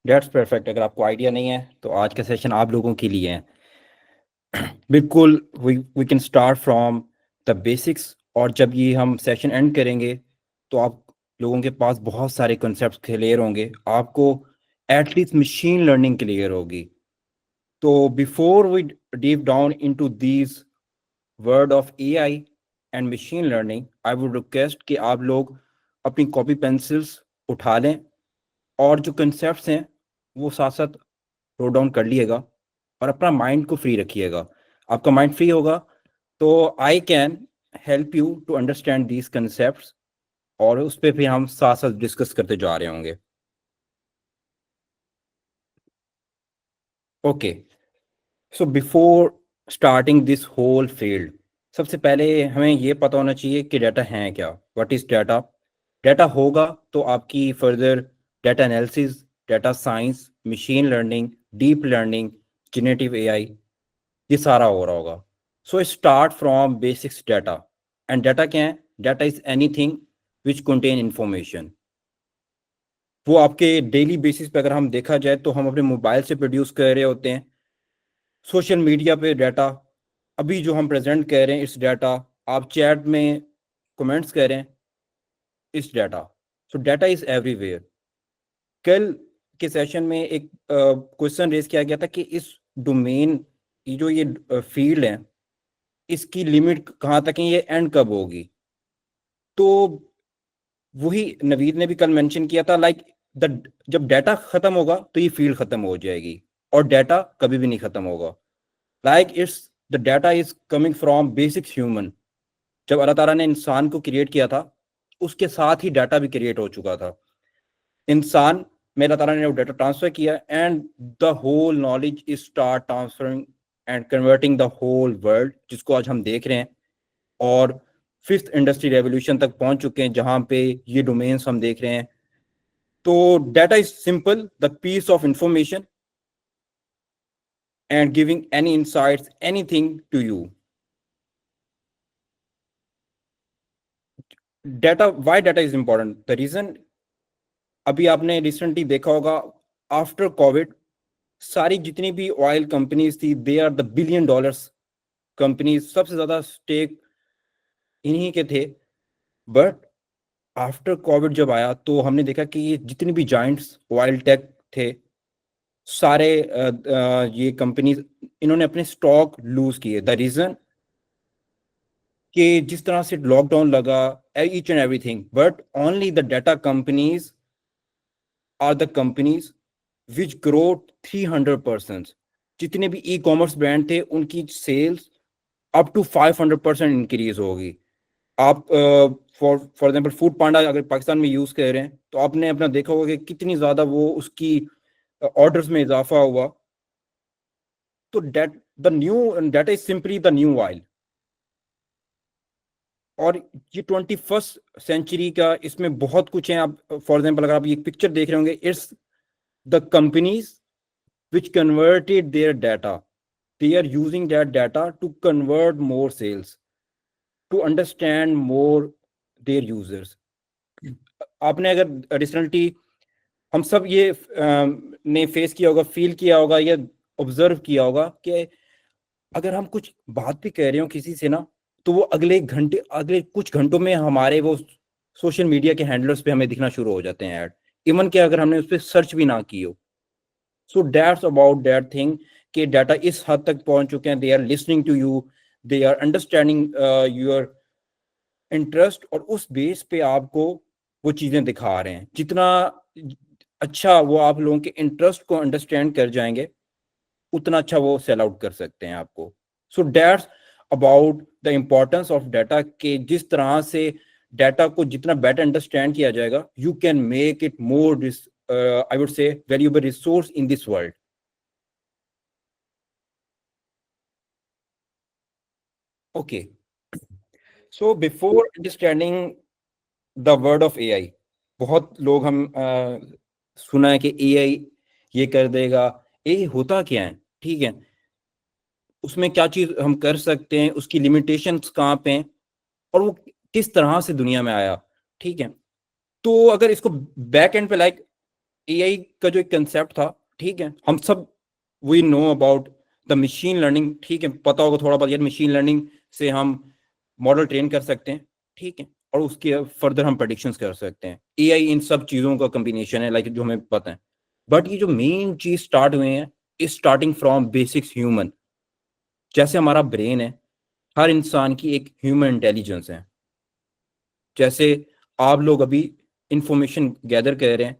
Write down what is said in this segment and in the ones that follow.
Dates perfect. अगर आपको idea नहीं है तो आज का सेशन आप लोगों के लिए है। बिल्कुल, we can start from the basics, और जब ये हम सेशन एंड करेंगे तो आप लोगों के पास बहुत सारे कॉन्सेप्ट्स क्लियर होंगे, आपको एटलीस्ट मशीन लर्निंग क्लियर होगी। तो before we deep down into these word of AI and machine learning, I would request कि आप लोग अपनी कॉपी पेंसिल्स उठा लें और जो कंसेप्ट्स हैं वो साथ साथ नोट डाउन कर लिएगा और अपना माइंड को फ्री रखिएगा। आपका माइंड फ्री होगा तो I can help you to understand these concepts, और उस पर फिर हम साथ साथ डिस्कस करते जा रहे होंगे। Okay, so before starting this whole field, सबसे पहले हमें ये पता होना चाहिए कि डाटा है क्या। What is data? डाटा होगा तो आपकी further data analysis, data science, machine learning, deep learning, generative AI, ये सारा हो रहा होगा। So start from basics data. And data क्या है? Data is anything which contain information. वो आपके डेली बेसिस पे अगर हम देखा जाए तो हम अपने मोबाइल से प्रोड्यूस कर रहे होते हैं, सोशल मीडिया पे डाटा, अभी जो हम प्रेजेंट कर रहे हैं इस डाटा, आप चैट में कमेंट्स कर रहे हैं इस data. So data is everywhere. कल के सेशन में एक क्वेश्चन रेज किया गया था कि इस डोमेन, ये जो ये फील्ड है, इसकी लिमिट कहाँ तक है, ये एंड कब होगी? तो वही नवीद ने भी कल मेंशन किया था, लाइक द जब डाटा खत्म होगा तो ये फील्ड खत्म हो जाएगी, और डाटा कभी भी नहीं खत्म होगा। Like it's the data is coming from basic human. जब अल्लाह ताला ने इंसान को क्रिएट किया था उसके साथ ही डाटा भी क्रिएट हो चुका था। इंसान में अल्लाह ताला ने वो डाटा ट्रांसफर किया, and the whole knowledge is start transferring and converting the whole world, जिसको आज हम देख रहे हैं। और फिफ्थ इंडस्ट्री रेवोल्यूशन तक पहुंच चुके हैं जहां पे ये डोमेन्स हम देख रहे हैं। तो data is simple the piece of information and giving any insights anything to you. Data, why data is important? The reason, अभी आपने रिसेंटली देखा होगा, आफ्टर कोविड सारी जितनी भी ऑयल कंपनीज थी, they are the billion dollars companies, सबसे ज्यादा स्टेक इन्हीं के थे। बट आफ्टर कोविड जब आया तो हमने देखा कि ये जितनी भी जाइंट्स ऑयल टेक थे, सारे ये कंपनीज, इन्होंने अपने स्टॉक लूज किए। द रीजन कि जिस तरह से लॉकडाउन लगा, each and everything, but only the data companies are the companies which grow 300%। जितने भी ई कॉमर्स ब्रांड थे उनकी सेल्स अप टू 500% इंक्रीज होगी। आप फॉर एग्जाम्पल फूड पांडा अगर पाकिस्तान में यूज कर रहे हैं तो आपने अपना देखा होगा कि कितनी ज्यादा वो उसकी ऑर्डर्स में इजाफा हुआ। तो that the new data is simply the new oil. और ये 21st सेंचुरी का, इसमें बहुत कुछ है। आप फॉर एग्जाम्पल अगर आप ये पिक्चर देख रहे होंगे, it's the companies which converted their data. They are using that data to convert more sales, to understand more their users. आपने अगर रिसेंटली, हम सब ये ने फेस किया होगा, फील किया होगा या ऑब्जर्व किया होगा कि अगर हम कुछ बात भी कह रहे हो किसी से ना, तो वो अगले कुछ घंटों में हमारे वो सोशल मीडिया के हैंडलर्स पे हमें दिखना शुरू हो जाते हैं ऐड, इवन कि अगर हमने उस पर सर्च भी ना की हो। So that's about that thing कि डाटा इस हद तक पहुंच चुके हैं, they are listening to you, they are understanding your interest, और उस बेस पे आपको वो चीजें दिखा रहे हैं। जितना अच्छा वो आप लोगों के इंटरेस्ट को अंडरस्टैंड कर जाएंगे, उतना अच्छा वो सेल आउट कर सकते हैं आपको। सो that's about the importance of data, के जिस तरह से डाटा को जितना बेटर अंडरस्टैंड किया जाएगा, you can make it more I would से valuable resource in this world. Okay, so before understanding the word of AI, बहुत लोग हम सुना है कि एआई ये कर देगा। ये होता क्या है, ठीक है, उसमें क्या चीज हम कर सकते हैं, उसकी लिमिटेशंस कहाँ पे हैं, और वो किस तरह से दुनिया में आया, ठीक है। तो अगर इसको बैक एंड पे लाइक एआई का जो एक कंसेप्ट था, ठीक है, हम सब we know about the machine learning, ठीक है, पता होगा थोड़ा बहुत यार, मशीन लर्निंग से हम मॉडल ट्रेन कर सकते हैं, ठीक है, और उसके फर्दर हम प्रेडिक्शंस कर सकते हैं। एआई इन सब चीज़ों का कम्बिनेशन है, लाइक जो हमें पता है। बट ये जो मेन चीज स्टार्ट हुए हैं is starting from basics human. जैसे हमारा ब्रेन है, हर इंसान की एक ह्यूमन इंटेलिजेंस है। जैसे आप लोग अभी इंफॉर्मेशन गैदर कर रहे हैं,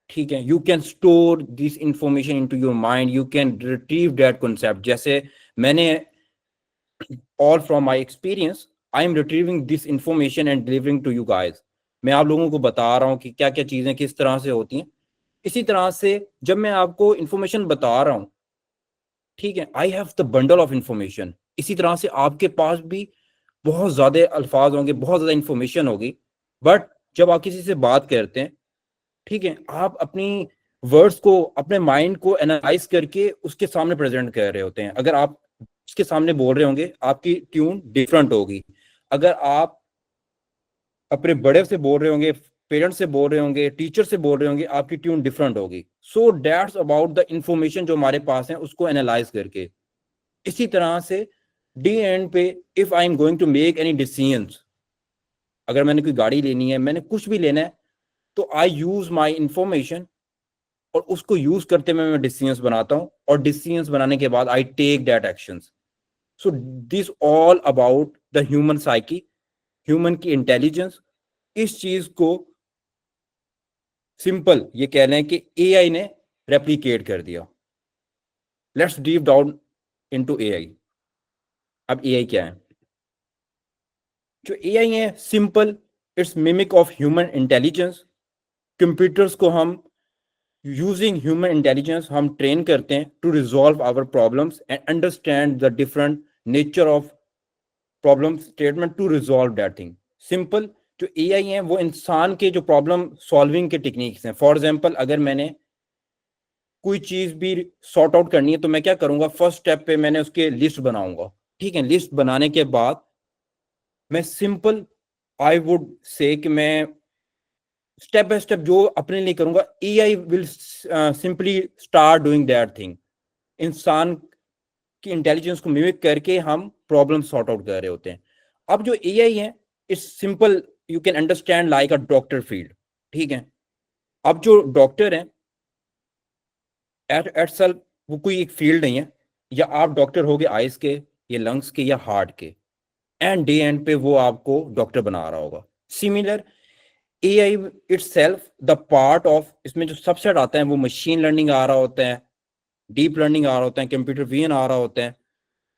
ठीक है, you can store this information into your mind, you can retrieve that concept. जैसे मैंने all from my experience I am retrieving this information and delivering to you guys. मैं आप लोगों को बता रहा हूँ कि क्या क्या चीजें किस तरह से होती हैं। इसी तरह से जब मैं आपको इंफॉर्मेशन बता रहा हूँ, ठीक है, I have the bundle of information, इसी तरह से आपके पास भी बहुत ज्यादा अल्फाज होंगे, बहुत ज्यादा इंफॉर्मेशन होगी। बट जब आप किसी से बात करते हैं, ठीक है, आप अपनी वर्ड्स को, अपने माइंड को एनालाइज करके उसके सामने प्रेजेंट कर रहे होते हैं। अगर आप उसके सामने बोल रहे होंगे, आपकी ट्यून डिफरेंट होगी। अगर आप अपने बड़े से बोल रहे होंगे, पेरेंट्स से बोल रहे होंगे, टीचर से बोल रहे होंगे, आपकी ट्यून डिफरेंट होगी। सो दैट्स अबाउट द इंफॉर्मेशन जो हमारे पास है, उसको एनालाइज करके। इसी तरह से डी एंड पे if I am going to make any decisions, अगर मैंने कोई गाड़ी लेनी है, मैंने कुछ भी लेना है, तो आई यूज माई इंफॉर्मेशन, और उसको यूज करते हुए मैं डिसीजंस बनाता हूँ, और डिसीजंस बनाने के बाद I take that actions. So this all about the human psyche, human की इंटेलिजेंस। इस चीज को सिंपल ये कह रहे हैं कि एआई ने रेप्लिकेट कर दिया। Let's deep down into AI. अब एआई क्या है? जो एआई है simple, it's mimic of human intelligence. Computers को हम यूजिंग ह्यूमन इंटेलिजेंस हम ट्रेन करते हैं to resolve our problems and understand the different nature of problem statement to resolve that thing. Simple, जो एआई है वो इंसान के जो प्रॉब्लम सॉल्विंग के टेक्निक्स हैं। फॉर एग्जांपल, अगर मैंने कोई चीज भी सॉर्ट आउट करनी है, तो मैं क्या करूंगा, फर्स्ट स्टेप पे मैंने उसके लिस्ट बनाऊंगा, ठीक है। लिस्ट बनाने के बाद मैं सिंपल आई वुड से कि मैं स्टेप बाय स्टेप जो अपने लिए करूंगा, AI will simply start doing that thing. इंसान की इंटेलिजेंस को मिमिक करके हम प्रॉब्लम सॉर्ट आउट कर रहे होते हैं। अब जो एआई है, it's simple, you can understand like a doctor field, ठीक है। अब जो डॉक्टर है एट सेल्फ, वो कोई एक फील्ड नहीं है। या आप डॉक्टर हो गए आइज के, या लंग्स के, या हार्ट के, एंड डे एंड पे वो आपको डॉक्टर बना रहा होगा। Similar AI it's self the part of, इसमें जो सबसेट आता है वो मशीन लर्निंग आ रहा होता है, डीप लर्निंग आ रहा होता है, कंप्यूटर विजन आ रहा होता है,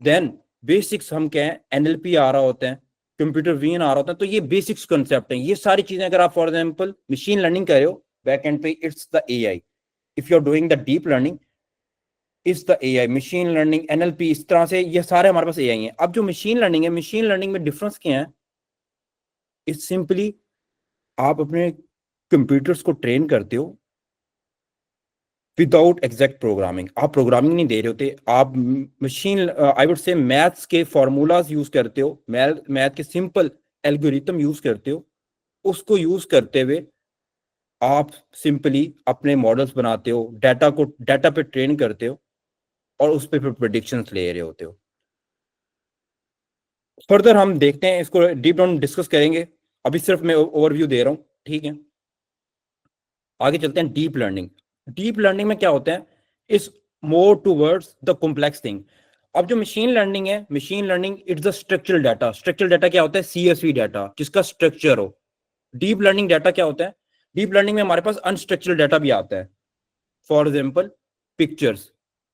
देन बेसिक्स हम क्या है एनएलपी आ रहा होता है, कंप्यूटर विजन आ रहा होता है। तो ये बेसिक्स कंसेप्ट है, ये सारी चीजें अगर आप फॉर एग्जांपल मशीन लर्निंग कर रहे हो, बैक एंड पे it's the AI. If you are doing the deep learning, is the AI. Machine learning, NLP, इस तरह से ये सारे हमारे पास एआई हैं। अब जो मशीन लर्निंग है, मशीन लर्निंग में डिफरेंस क्या है? इट्स सिंपली आप अपने कंप्यूटर्स को ट्रेन करते हो विदाउट एग्जैक्ट प्रोग्रामिंग। आप प्रोग्रामिंग नहीं दे रहे होते, आप मशीन आई वुड से मैथ्स के फॉर्मूलाज यूज करते हो, मैथ के सिंपल एल्गोरिथम यूज करते हो। उसको यूज करते हुए आप सिंपली अपने मॉडल्स बनाते हो, डाटा पे ट्रेन करते हो, और उस पर फिर प्रेडिक्शंस ले रहे होते हो। फर्दर हम देखते हैं, इसको डीप डाउन डिस्कस करेंगे। अभी सिर्फ मैं ओवरव्यू दे रहा हूँ, ठीक है। आगे चलते हैं डीप लर्निंग। डीप लर्निंग में क्या होता है, is more towards the complex thing. अब जो मशीन लर्निंग है, machine learning it's the structural data. Structural data क्या होता है? सीएसवी डाटा, जिसका स्ट्रक्चर हो। डीप लर्निंग डाटा क्या होता है? डीप लर्निंग में हमारे पास अनस्ट्रक्चरल डाटा भी आता है। For example, pictures,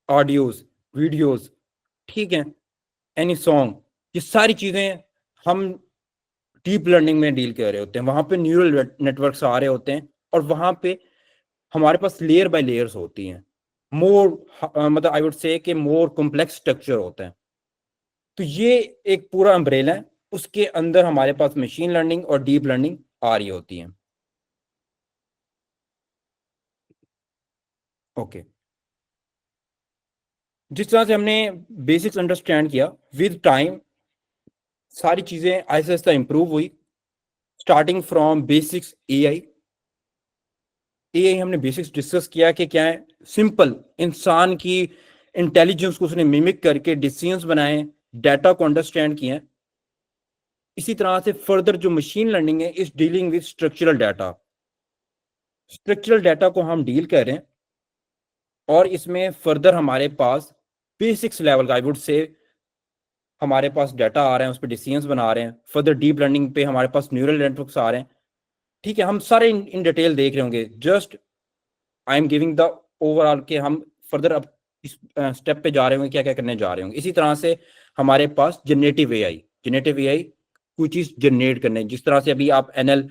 audios, videos, ठीक है, एनी सॉन्ग, ये सारी चीजें हम डीप लर्निंग में डील कर रहे होते हैं। वहां पे न्यूरल नेटवर्क्स आ रहे होते हैं, और वहां पे हमारे पास लेयर बाय लेयर्स होती हैं। मोर मतलब आई वुड से कि मोर कॉम्प्लेक्स स्ट्रक्चर होता है। तो ये एक पूरा अम्ब्रेला है, उसके अंदर हमारे पास मशीन लर्निंग और डीप लर्निंग आ रही होती है। ओके, जिस तरह से हमने बेसिक्स अंडरस्टैंड किया, विद टाइम सारी चीजें आहिस्ता आहिस्ता इंप्रूव हुई, starting from basics AI. AI हमने बेसिक्स डिस्कस किया कि क्या है, सिंपल इंसान की इंटेलिजेंस को उसने मिमिक करके डिसीजंस बनाए, डाटा को अंडरस्टैंड किए। इसी तरह से फर्दर जो मशीन लर्निंग है is dealing with structural data. Structural data को हम डील कर रहे हैं, और इसमें फर्दर हमारे पास बेसिक्स लेवल का आई वुड से हमारे पास डाटा आ रहे हैं, उस पर डिसीजंस बना रहे हैं। फर्दर डीप लर्निंग पे हमारे पास न्यूरल नेटवर्क्स आ रहे हैं। ठीक है, हम सारे इन डिटेल देख रहे होंगे। Just I am giving the overall के हम फर्दर अब इस स्टेप पे जा रहे होंगे, क्या क्या करने जा रहे होंगे। इसी तरह से हमारे पास जनरेटिव एआई कोई चीज जनरेट करने, जिस तरह से अभी आप एनएल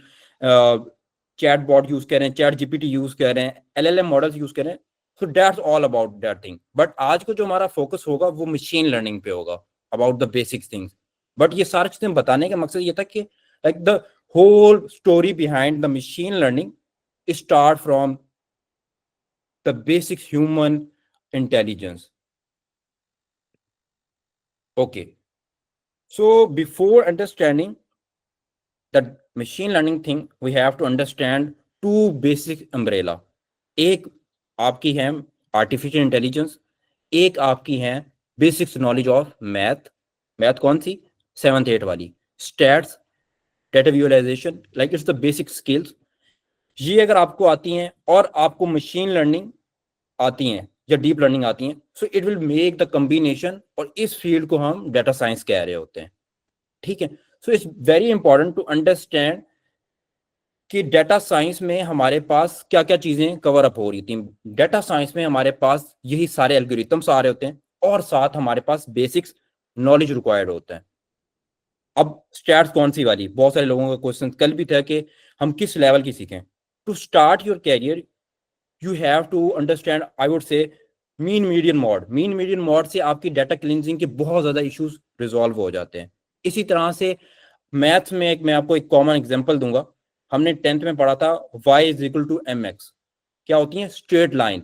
चैट बॉट यूज कर रहे हैं, चैट जीपीटी यूज कर रहे हैं, एलएलएम मॉडल्स यूज कर रहे हैं। So that's all about that thing. But आज को जो हमारा फोकस होगा वो मशीन लर्निंग पे होगा, about the basic things. But ये सारी चीजें बताने का मकसद ये था कि like the whole story behind the machine learning start from the basic human intelligence. Okay, so before understanding the machine learning thing, we have to understand two basic umbrella. एक आपकी है आर्टिफिशियल इंटेलिजेंस, एक आपकी है basics knowledge of math. Math कौन सी? 7th 8th वाली। Stats, data visualisation, like it's the basic skills. ये अगर आपको आती हैं और आपको मशीन लर्निंग आती हैं या डीप लर्निंग आती हैं, so it will make the combination, और इस फील्ड को हम डाटा साइंस कह रहे होते हैं। ठीक है, so it's very important to understand कि डाटा साइंस में हमारे पास क्या क्या चीजें कवर अप हो रही थी। डाटा साइंस में हमारे पास यही सारे एल्गोरिथम्स आ रहे होते हैं, और साथ हमारे पास बेसिक्स नॉलेज रिक्वायर्ड होता है। अब स्टैट्स कौन सी वाली, बहुत सारे लोगों का क्वेश्चन कल भी था कि हम किस लेवल की सीखें। To start your career you have to understand, I would say, mean median mode से आपकी डाटा क्लिनजिंग के बहुत ज्यादा इश्यूज रिजॉल्व हो जाते हैं। इसी तरह से मैथ्स में मैं आपको एक कॉमन एग्जांपल दूंगा। हमने 10th में पढ़ा था y is equal to M X, क्या होती है? Straight line.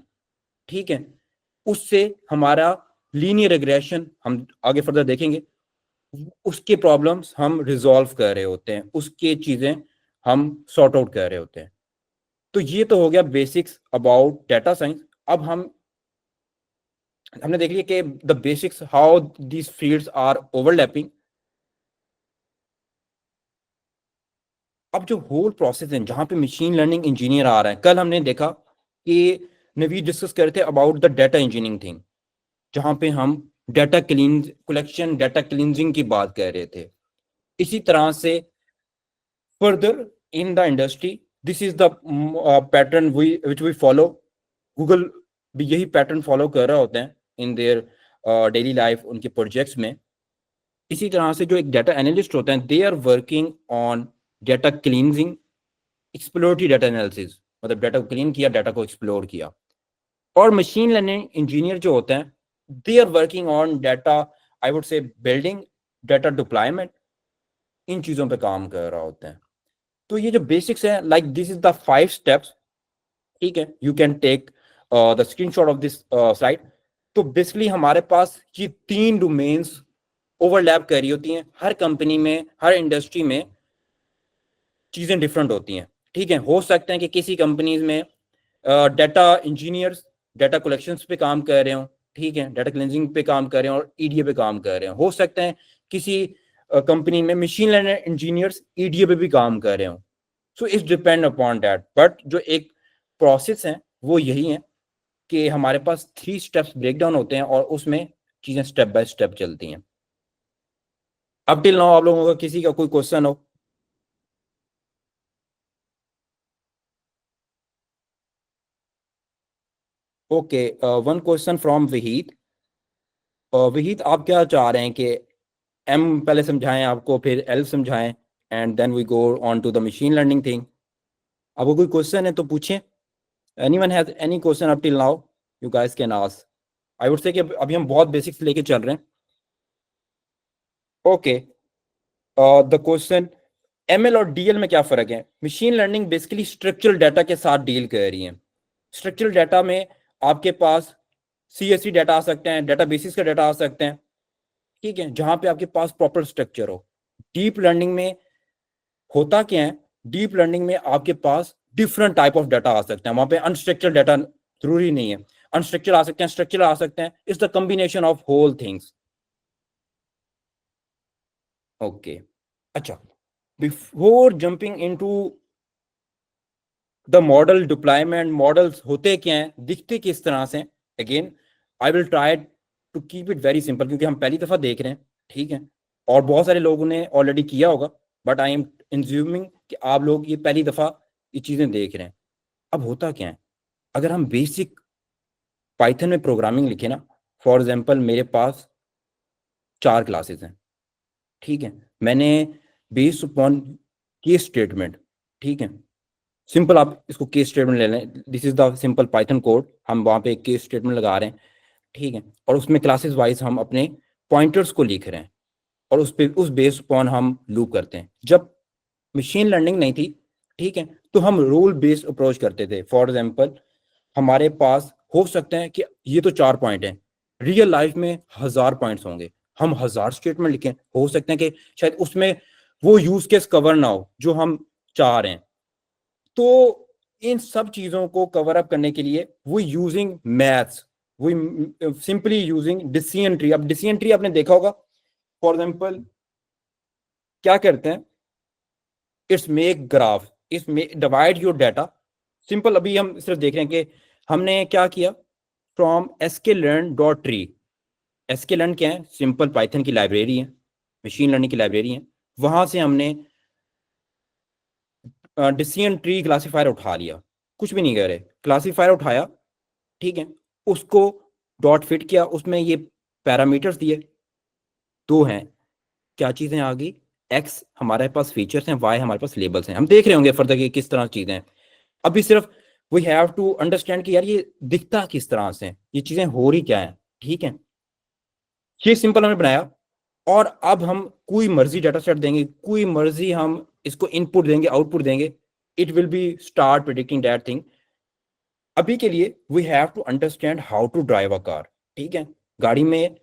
ठीक है, उससे हमारा लीनियर रिग्रेशन हम आगे फर्दर देखेंगे, उसके प्रॉब्लम्स हम रिजॉल्व कर रहे होते हैं, उसके चीजें हम सॉर्ट आउट कर रहे होते हैं। तो ये तो हो गया बेसिक्स अबाउट डाटा साइंस। अब हमने देख लिया कि the basics how these fields are overlapping. अब जो होल प्रोसेस है जहां पे मशीन लर्निंग इंजीनियर आ रहा है, कल हमने देखा कि नवीद डिस्कस कर रहे थे about the data engineering thing, जहां पे हम डाटा कलेक्शन, डाटा क्लींजिंग की बात कर रहे थे। इसी तरह से further in the industry this is the pattern which we follow. Google भी यही पैटर्न फॉलो कर रहे होते हैं इन देयर डेली लाइफ, उनके प्रोजेक्ट्स में। इसी तरह से जो एक डाटा एनालिस्ट होते हैं, they are working on data cleansing, exploratory data analysis, मतलब डाटा को क्लीन किया, डाटा को एक्सप्लोर किया। और मशीन लर्निंग इंजीनियर जो होते हैं, they are working on data, I would say, building, data deployment, इन चीजों पे काम कर रहा होता है। तो ये जो बेसिक्स है, like this is the 5 steps. ठीक है, you can take the screenshot of this slide. तो बेसिकली हमारे पास ये 3 डोमेन्स ओवरलैप कर रही होती हैं। हर कंपनी में, हर इंडस्ट्री में चीजें डिफरेंट होती हैं। ठीक है, हो सकते हैं कि किसी कंपनीज में डाटा इंजीनियर्स डाटा कलेक्शंस पे काम कर रहे हो, ठीक है, डाटा क्लेंजिंग पे काम कर रहे हो और ईडीए पे काम कर रहे हो सकते हैं किसी कंपनी में मशीन लर्निंग इंजीनियर्स ईडीए पे भी काम कर रहे हो। So it's depend upon that, but जो एक प्रोसेस है वो यही है कि हमारे पास 3 स्टेप्स ब्रेक डाउन होते हैं, और उसमें चीजें स्टेप बाय स्टेप चलती हैं। अब टिल नाउ आप लोगों का किसी का कोई क्वेश्चन हो? Okay, one question from Vihit. Vihit, आप क्या चाह रहे हैं कि एम पहले समझाएं आपको, फिर एल समझाएं, and then we go on to the machine learning thing? आपको कोई क्वेश्चन है तो पूछें। Anyone has any question up till now, you guys can ask. I would say कि अभी हम बहुत बेसिक्स लेके चल रहे हैं। ओके, द क्वेश्चन, एमएल और डीएल में क्या फर्क है? Machine learning basically structural data के साथ डील कर रही है। स्ट्रक्चरल डाटा में आपके पास CSV डाटा आ सकते हैं, डाटा बेसिस का डाटा आ सकते हैं, ठीक है, जहां पे आपके पास प्रॉपर स्ट्रक्चर हो। डीप लर्निंग में होता क्या है, डीप लर्निंग में आपके पास डिफरेंट टाइप ऑफ डाटा आ सकते हैं, वहां पे अनस्ट्रक्चर्ड डाटा जरूरी नहीं है, अनस्ट्रक्चर आ सकते हैं, स्ट्रक्चर आ सकते हैं, it's the combination of whole things. Okay, अच्छा, before jumping into the model deployment, models होते क्या हैं, दिखते किस तरह से, again I will try to keep it very simple, क्योंकि हम पहली दफा देख रहे हैं, ठीक है, और बहुत सारे लोगों ने ऑलरेडी किया होगा, बट आई एम इंज्यूमिंग कि आप लोग ये पहली दफा ये चीजें देख रहे हैं। अब होता क्या है, अगर हम बेसिक पाइथन में प्रोग्रामिंग लिखे ना, फॉर एग्जाम्पल मेरे पास 4 क्लासेस हैं, ठीक है, मैंने बेस्ड अपॉन केस स्टेटमेंट, ठीक है, सिंपल आप इसको केस स्टेटमेंट ले लें, this is the simple Python code, हम वहाँ पे एक केस स्टेटमेंट लगा रहे हैं, ठीक है, और उसमें क्लासेस वाइज हम अपने पॉइंटर्स को लिख रहे हैं, और उस पे उस बेस अपॉन हम लूप करते हैं। जब मशीन लर्निंग नहीं थी, ठीक है, तो हम रूल बेस्ड अप्रोच करते थे। फॉर एग्जाम्पल हमारे पास हो सकते हैं कि ये तो 4 पॉइंट हैं, रियल लाइफ में 1000 पॉइंट्स होंगे, हम 1000 स्टेटमेंट लिखें, हो सकते हैं कि शायद उसमें वो यूज केस कवर ना हो जो हम चाह रहे हैं। तो इन सब चीजों को कवर अप करने के लिए वो यूजिंग मैथ्स, वो सिंपली यूजिंग डिसीजन ट्री। अब डिसीजन ट्री आपने देखा होगा, फॉर एग्जाम्पल क्या करते हैं, it's make graph, it's divide your data, simple. अभी हम सिर्फ देख रहे हैं कि हमने क्या किया, फ्रॉम sklearn.tree, sklearn क्या है, सिंपल पाइथन की लाइब्रेरी है, मशीन लर्निंग की लाइब्रेरी है, वहां से हमने डिसीजन ट्री क्लासीफायर उठा लिया, कुछ भी नहीं करे, क्लासीफायर उठाया, ठीक है, उसको डॉट फिट किया, उसमें ये पैरामीटर्स दिए, 2 हैं, क्या चीजें आ गई, एक्स हमारे पास फीचर्स हैं, वाई हमारे पास लेबल्स हैं, हम देख रहे होंगे फर्दर कि किस तरह चीजें हैं। अभी सिर्फ वी हैव टू अंडरस्टैंड कि यार ये दिखता किस तरह से, ये चीजें हो रही क्या है, ठीक है, ये सिंपल हमने बनाया। और अब हम कोई मर्जी डाटा सेट देंगे, कोई मर्जी हम इसको इनपुट देंगे, आउटपुट देंगे, it will be start predicting that thing. अभी के लिए we have to understand how to drive a car, ठीक है, गाड़ी में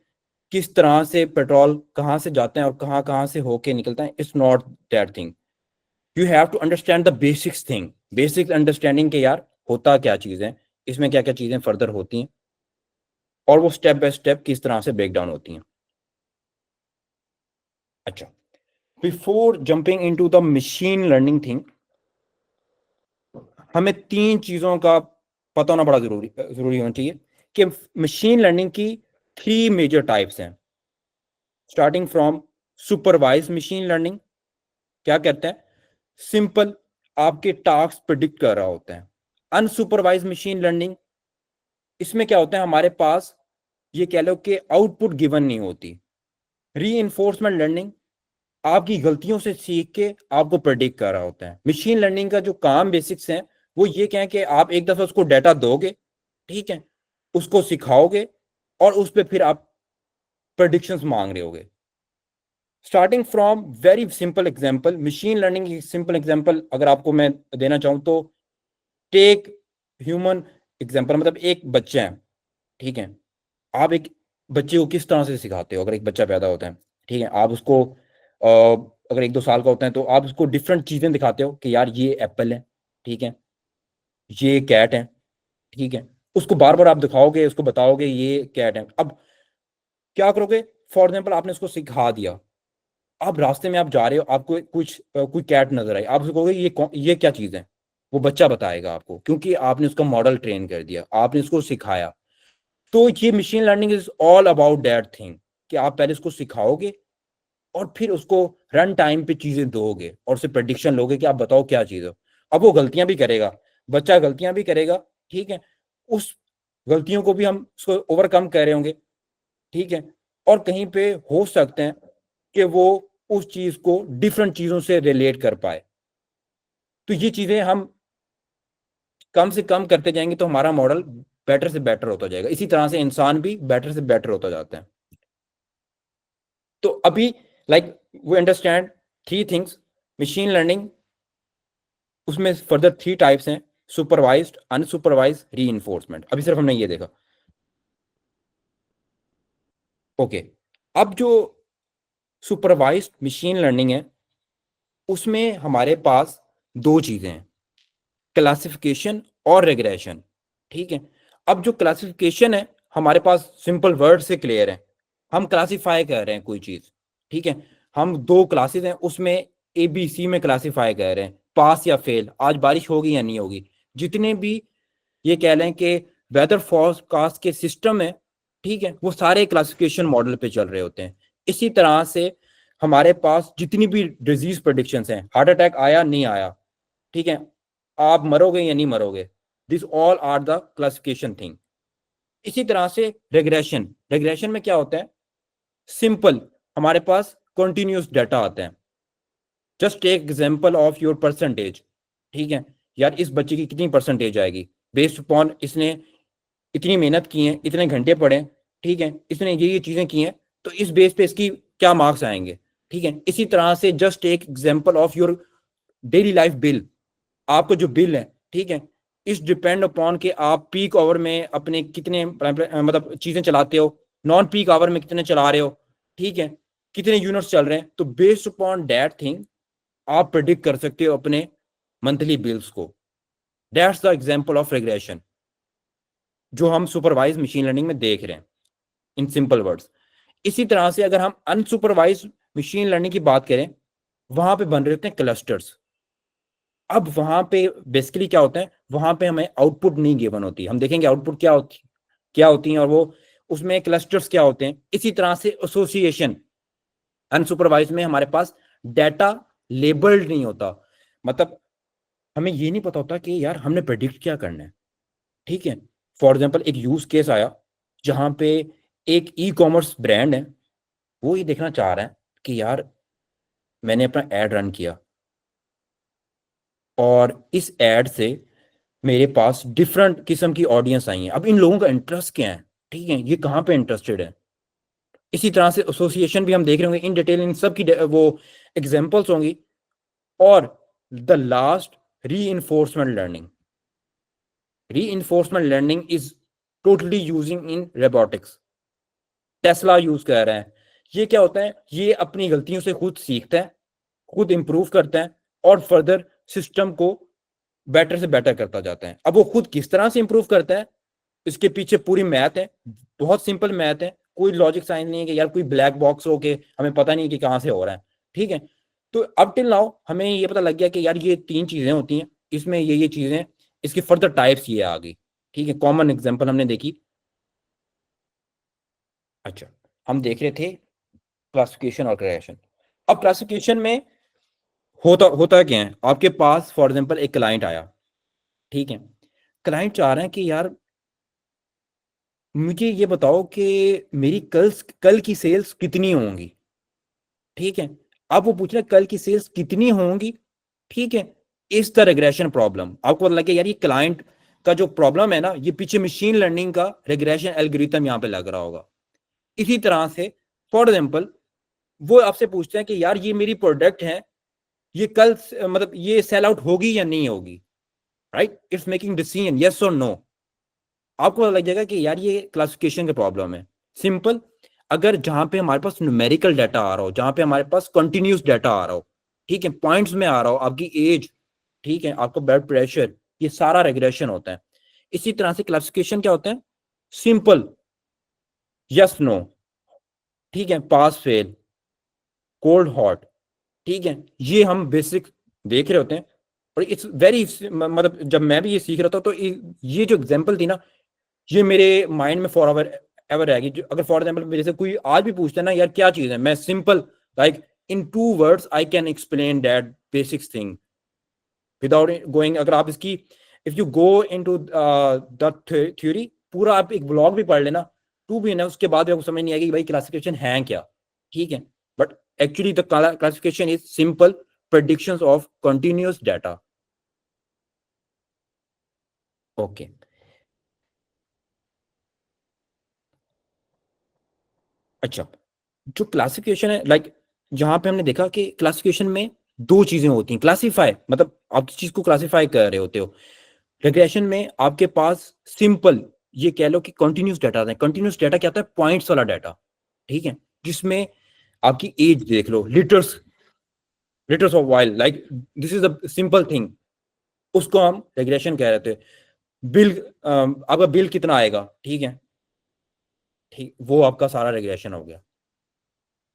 किस तरह से पेट्रोल कहाँ से जाते हैं और कहाँ कहाँ से होके निकलता है, it's not that thing, you have to understand the basics thing, basic understanding के यार होता क्या चीज़ है, इसमें क्या क्या चीज़ें फर्दर होती हैं, और वो स्टेप बाय स्टेप किस तरह से ब्रेक डाउन होती हैं। अच्छा, before jumping into the machine learning thing, हमें 3 चीज़ों का पता होना बड़ा जरूरी होना चाहिए कि मशीन लर्निंग की 3 मेजर टाइप्स हैं, starting from supervise machine learning, क्या कहते हैं, सिंपल आपके टास्क प्रिडिक्ट कर रहा होता है। अनसुपरवाइज मशीन लर्निंग, इसमें क्या होता है, हमारे पास ये कह लो कि आउटपुट गिवन नहीं होती। री इन्फोर्समेंट लर्निंग, आपकी गलतियों से सीख के आपको प्रेडिक्ट कर रहा होता है। मशीन लर्निंग का जो काम बेसिक्स है वो ये क्या है कि आप एक दफा उसको डाटा दोगे, ठीक है, उसको सिखाओगे, और उस पर फिर आप प्रेडिक्शंस मांग रहे होगे। Starting from very simple example, machine learning की सिंपल एग्जांपल अगर आपको मैं देना चाहूं तो टेक ह्यूमन एग्जांपल, मतलब एक बच्चा है, ठीक है, आप एक बच्चे को किस तरह से सिखाते हो, अगर एक बच्चा पैदा होता है, ठीक है, आप उसको अगर 1-2 साल का होता है तो आप उसको डिफरेंट चीजें दिखाते हो कि यार ये एप्पल है, ठीक है, ये कैट है, ठीक है, उसको बार बार आप दिखाओगे, उसको बताओगे ये कैट है। अब क्या करोगे, फॉर एग्जाम्पल आपने उसको सिखा दिया, आप रास्ते में आप जा रहे हो, आपको कुछ कोई कैट नजर आई, आप उसको कहोगे ये क्या चीज है, वो बच्चा बताएगा आपको, क्योंकि आपने उसका मॉडल ट्रेन कर दिया, आपने उसको सिखाया। तो ये machine learning is all about that thing, कि आप पहले उसको सिखाओगे और फिर उसको रन टाइम पे चीजें दोगे और उससे प्रडिक्शन लोगे कि आप बताओ क्या चीज है। अब वो गलतियां भी करेगा, बच्चा गलतियां भी करेगा, ठीक है, उस गलतियों को भी हम उसको ओवरकम कर रहे होंगे, ठीक है, और कहीं पे हो सकते हैं कि वो उस चीज को डिफरेंट चीजों से रिलेट कर पाए। तो ये चीजें हम कम से कम करते जाएंगे तो हमारा मॉडल बेटर से बेटर होता जाएगा, इसी तरह से इंसान भी बेटर से बेटर होता जाता है। तो अभी like we understand 3 things, machine learning, उसमें फर्दर 3 टाइप्स हैं, सुपरवाइज्ड, अनसुपरवाइज्ड, री, अभी सिर्फ हमने ये देखा। ओके, अब जो सुपरवाइज्ड मशीन लर्निंग है उसमें हमारे पास दो चीजें हैं, क्लासिफिकेशन और रेग्रेशन। ठीक है, अब जो क्लासिफिकेशन है हमारे पास सिंपल वर्ड से क्लियर है, हम क्लासिफाई कर रहे हैं कोई चीज। ठीक है, हम दो क्लासेस हैं उसमें ए बी सी में क्लासिफाई कर रहे हैं, पास या फेल, आज बारिश होगी या नहीं होगी। जितने भी ये कह लें कि वेदर फोरकास्ट के सिस्टम है, ठीक है, वो सारे क्लासिफिकेशन मॉडल पे चल रहे होते हैं। इसी तरह से हमारे पास जितनी भी डिजीज प्रोडिक्शंस हैं, हार्ट अटैक आया नहीं आया, ठीक है, आप मरोगे या नहीं मरोगे, this all are the classification thing. इसी तरह से रेग्रेशन, रेग्रेशन में क्या होता है, सिंपल हमारे पास कंटिन्यूस डाटा आता है। Just take example of your percentage. ठीक है, यार इस बच्चे की कितनी परसेंटेज आएगी बेस्ड अपॉन इसने इतनी मेहनत की है, इतने घंटे पढ़े, ठीक है, इसने ये चीजें की हैं, तो इस बेस पे इसकी क्या मार्क्स आएंगे। ठीक है, इसी तरह से just take example of your daily life bill, आपका जो बिल है, ठीक है, इस डिपेंड अपॉन के आप पीक आवर में अपने कितने मतलब चीजें चलाते हो, नॉन पीक आवर में कितने चला रहे हो, ठीक है, कितने यूनिट्स चल रहे हैं, तो बेस्ड अपॉन दैट थिंग आप प्रिडिक्ट कर सकते हो अपने मंथली बिल्स को। That's the example of regression जो हम सुपरवाइज मशीन लर्निंग में देख रहे हैं इन सिंपल वर्ड्स। इसी तरह से अगर हम अनसुपरवाइज मशीन लर्निंग की बात करें, वहां पे बन रहे होते हैं क्लस्टर्स। अब वहां पे बेसिकली क्या होता है, वहां पे हमें आउटपुट नहीं गिवन होती, हम देखेंगे आउटपुट क्या होती है और वो उसमें क्लस्टर्स क्या होते हैं। इसी तरह से एसोसिएशन, अनसुपरवाइज में हमारे पास डाटा लेबल्ड नहीं होता, मतलब हमें ये नहीं पता होता कि यार हमने प्रेडिक्ट क्या करना है। ठीक है, फॉर एग्जाम्पल एक यूज केस आया जहां पे एक ई कॉमर्स ब्रांड है, वो ये देखना चाह रहा है कि यार मैंने अपना एड रन किया और इस एड से मेरे पास डिफरेंट किस्म की ऑडियंस आई है, अब इन लोगों का इंटरेस्ट क्या है, ठीक है, ये कहाँ पे इंटरेस्टेड है। इसी तरह से एसोसिएशन भी हम देख रहे होंगे इन डिटेल, इन सब की वो एग्जांपल्स होंगी। और द लास्ट, री इन्फोर्समेंट लर्निंग, री enforcement learning is totally using in robotics, Tesla use कर रहा है। ये क्या होता है, ये अपनी गलतियों से खुद सीखता है, खुद इंप्रूव करता है और फर्दर सिस्टम को बेटर से बेटर करता जाता है। अब वो खुद किस तरह से इंप्रूव करता है, इसके पीछे पूरी मैथ है, बहुत सिंपल मैथ है, कोई लॉजिक साइंस नहीं है कि यार कोई ब्लैक बॉक्स हो के हमें पता नहीं कि कहाँ से हो रहा है। ठीक है, तो अब टिल नाउ हमें ये पता लग गया कि यार ये तीन चीजें होती हैं, इसमें ये चीजें, इसकी फर्दर टाइप्स ये आ गई। ठीक है, कॉमन एग्जांपल हमने देखी। अच्छा, हम देख रहे थे क्लासिफिकेशन और क्रिएशन। अब क्लासिफिकेशन में होता क्या है, आपके पास फॉर एग्जांपल एक क्लाइंट आया, ठीक है, क्लाइंट चाह रहे हैं कि यार मुझे ये बताओ कि मेरी कल की सेल्स कितनी होंगी। ठीक है, अब वो पूछ रहे हैं कल की सेल्स कितनी होंगी। ठीक है, इस द रिग्रेशन प्रॉब्लम, आपको पता लगे यार ये क्लाइंट का जो प्रॉब्लम है ना, ये पीछे मशीन लर्निंग का रिग्रेशन एल्गोरिथम यहाँ पे लग रहा होगा। इसी तरह से फॉर एग्जाम्पल वो आपसे पूछते हैं कि यार ये मेरी प्रोडक्ट है, ये कल मतलब ये सेल आउट होगी या नहीं होगी, right, it's making decision yes और नो। आपको पता लग जाएगा कि यार ये क्लासिफिकेशन का प्रॉब्लम है। सिंपल, अगर जहां पे हमारे पास न्यूमेरिकल डाटा आ रहा हो, जहां पे हमारे पास कंटिन्यूस डाटा आ रहा हो, ठीक है, पॉइंट्स में आ रहा हो, आपकी एज, ठीक है, आपका ब्लड प्रेशर, ये सारा रेगुलेशन होता है। इसी तरह से क्लासिफिकेशन क्या होता है, सिंपल, यस नो, ठीक है, पास फेल, कोल्ड हॉट, ठीक है, ये हम बेसिक देख रहे होते हैं। और इट्स वेरी, मतलब जब मैं भी ये सीख रहा था तो ये जो एग्जांपल थी ना, ये मेरे माइंड में फॉर एवर एवर रहेगी। अगर फॉर एग्जाम्पल मेरे से कोई आज भी पूछता है ना यार क्या चीज है, मैं simple like in 2 words I can explain that basic thing without going. अगर आप इसकी if you go into the theory, पूरा आप एक ब्लॉग भी पढ़ लेना, टू भी ना, उसके बाद भी आपको समझ नहीं आएगी कि भाई क्लासिफिकेशन है क्या। ठीक है, but actually the classification is simple predictions of continuous data. Okay, अच्छा, जो क्लासिफिकेशन है लाइक जहां पे हमने देखा कि क्लासिफिकेशन में दो चीजें होती हैं, क्लासिफाई मतलब आप किस चीज को क्लासिफाई कर रहे होते हो। रिग्रेशन में आपके पास सिंपल ये कह लो कि कंटिन्यूस डाटा है। कंटिन्यूस डाटा क्या होता है, पॉइंट्स वाला डाटा। ठीक है, जिसमें आपकी एज देख लो, litres litres of oil, like this is a simple thing, उसको हम रेग्रेशन कह रहे थे। बिल, आपका बिल कितना आएगा, ठीक है, ठीक, वो आपका सारा रेग्रेशन हो गया।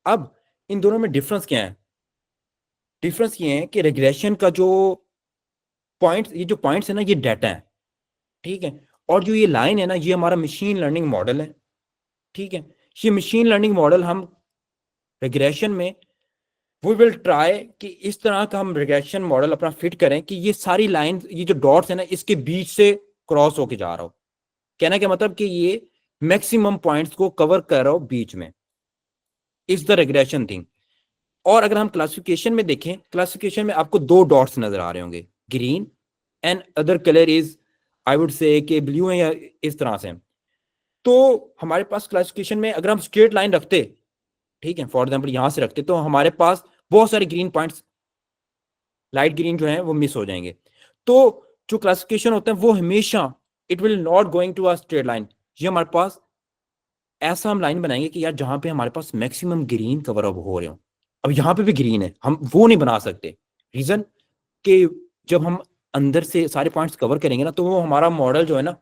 अब इन दोनों में डिफरेंस क्या है? डिफरेंस ये है कि रेग्रेशन का जो पॉइंट्स, ये जो पॉइंट्स है ना, ये डाटा है, ठीक है, और जो ये लाइन है ना, ये हमारा मशीन लर्निंग मॉडल है, ठीक है। ये मशीन लर्निंग मॉडल हम रिग्रेशन में वी विल ट्राई कि इस तरह का हम रिग्रेशन मॉडल अपना फिट करें कि ये सारी लाइन, ये जो डॉट्स है ना, इसके बीच से क्रॉस होके जा रहा हो। कहना क्या मतलब कि ये मैक्सिमम पॉइंट्स को कवर कर रहा हो बीच में, इज द रिग्रेशन थिंग। और अगर हम क्लासिफिकेशन में देखें, क्लासिफिकेशन में आपको दो डॉट्स नजर आ रहे होंगे, green and other colour is, I would say कि ब्लू है या इस तरह से। तो हमारे पास क्लासिफिकेशन में अगर हम स्ट्रेट लाइन रखते, ठीक है, फॉर एग्जाम्पल यहां से रखते, तो हमारे पास बहुत सारे ग्रीन पॉइंट्स, लाइट ग्रीन जो है वो मिस हो जाएंगे। तो जो क्लासिफिकेशन होता है वो हमेशा it will not going to a straight line, ये हमारे पास ऐसा हम लाइन बनाएंगे कि यार जहां पे हमारे पास मैक्सिमम ग्रीन कवर अप हो रहे हो। अब यहाँ पे भी ग्रीन है, हम वो नहीं बना सकते। रीजन कि जब हम अंदर से सारे पॉइंट्स कवर करेंगे ना, तो वो हमारा मॉडल जो है ना,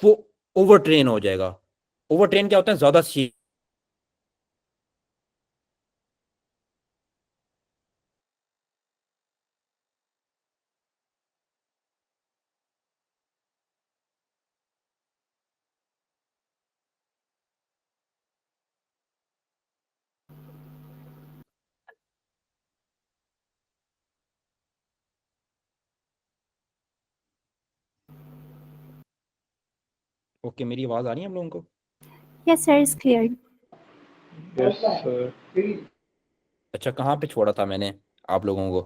वो ओवर ट्रेन हो जाएगा। ओवर ट्रेन क्या होता है? ज्यादा सी। ओके, मेरी आवाज आ रही है हम लोगों को? Yes, sir, it's clear. Yes, sir. अच्छा, कहाँ पे छोड़ा था मैंने आप लोगों को?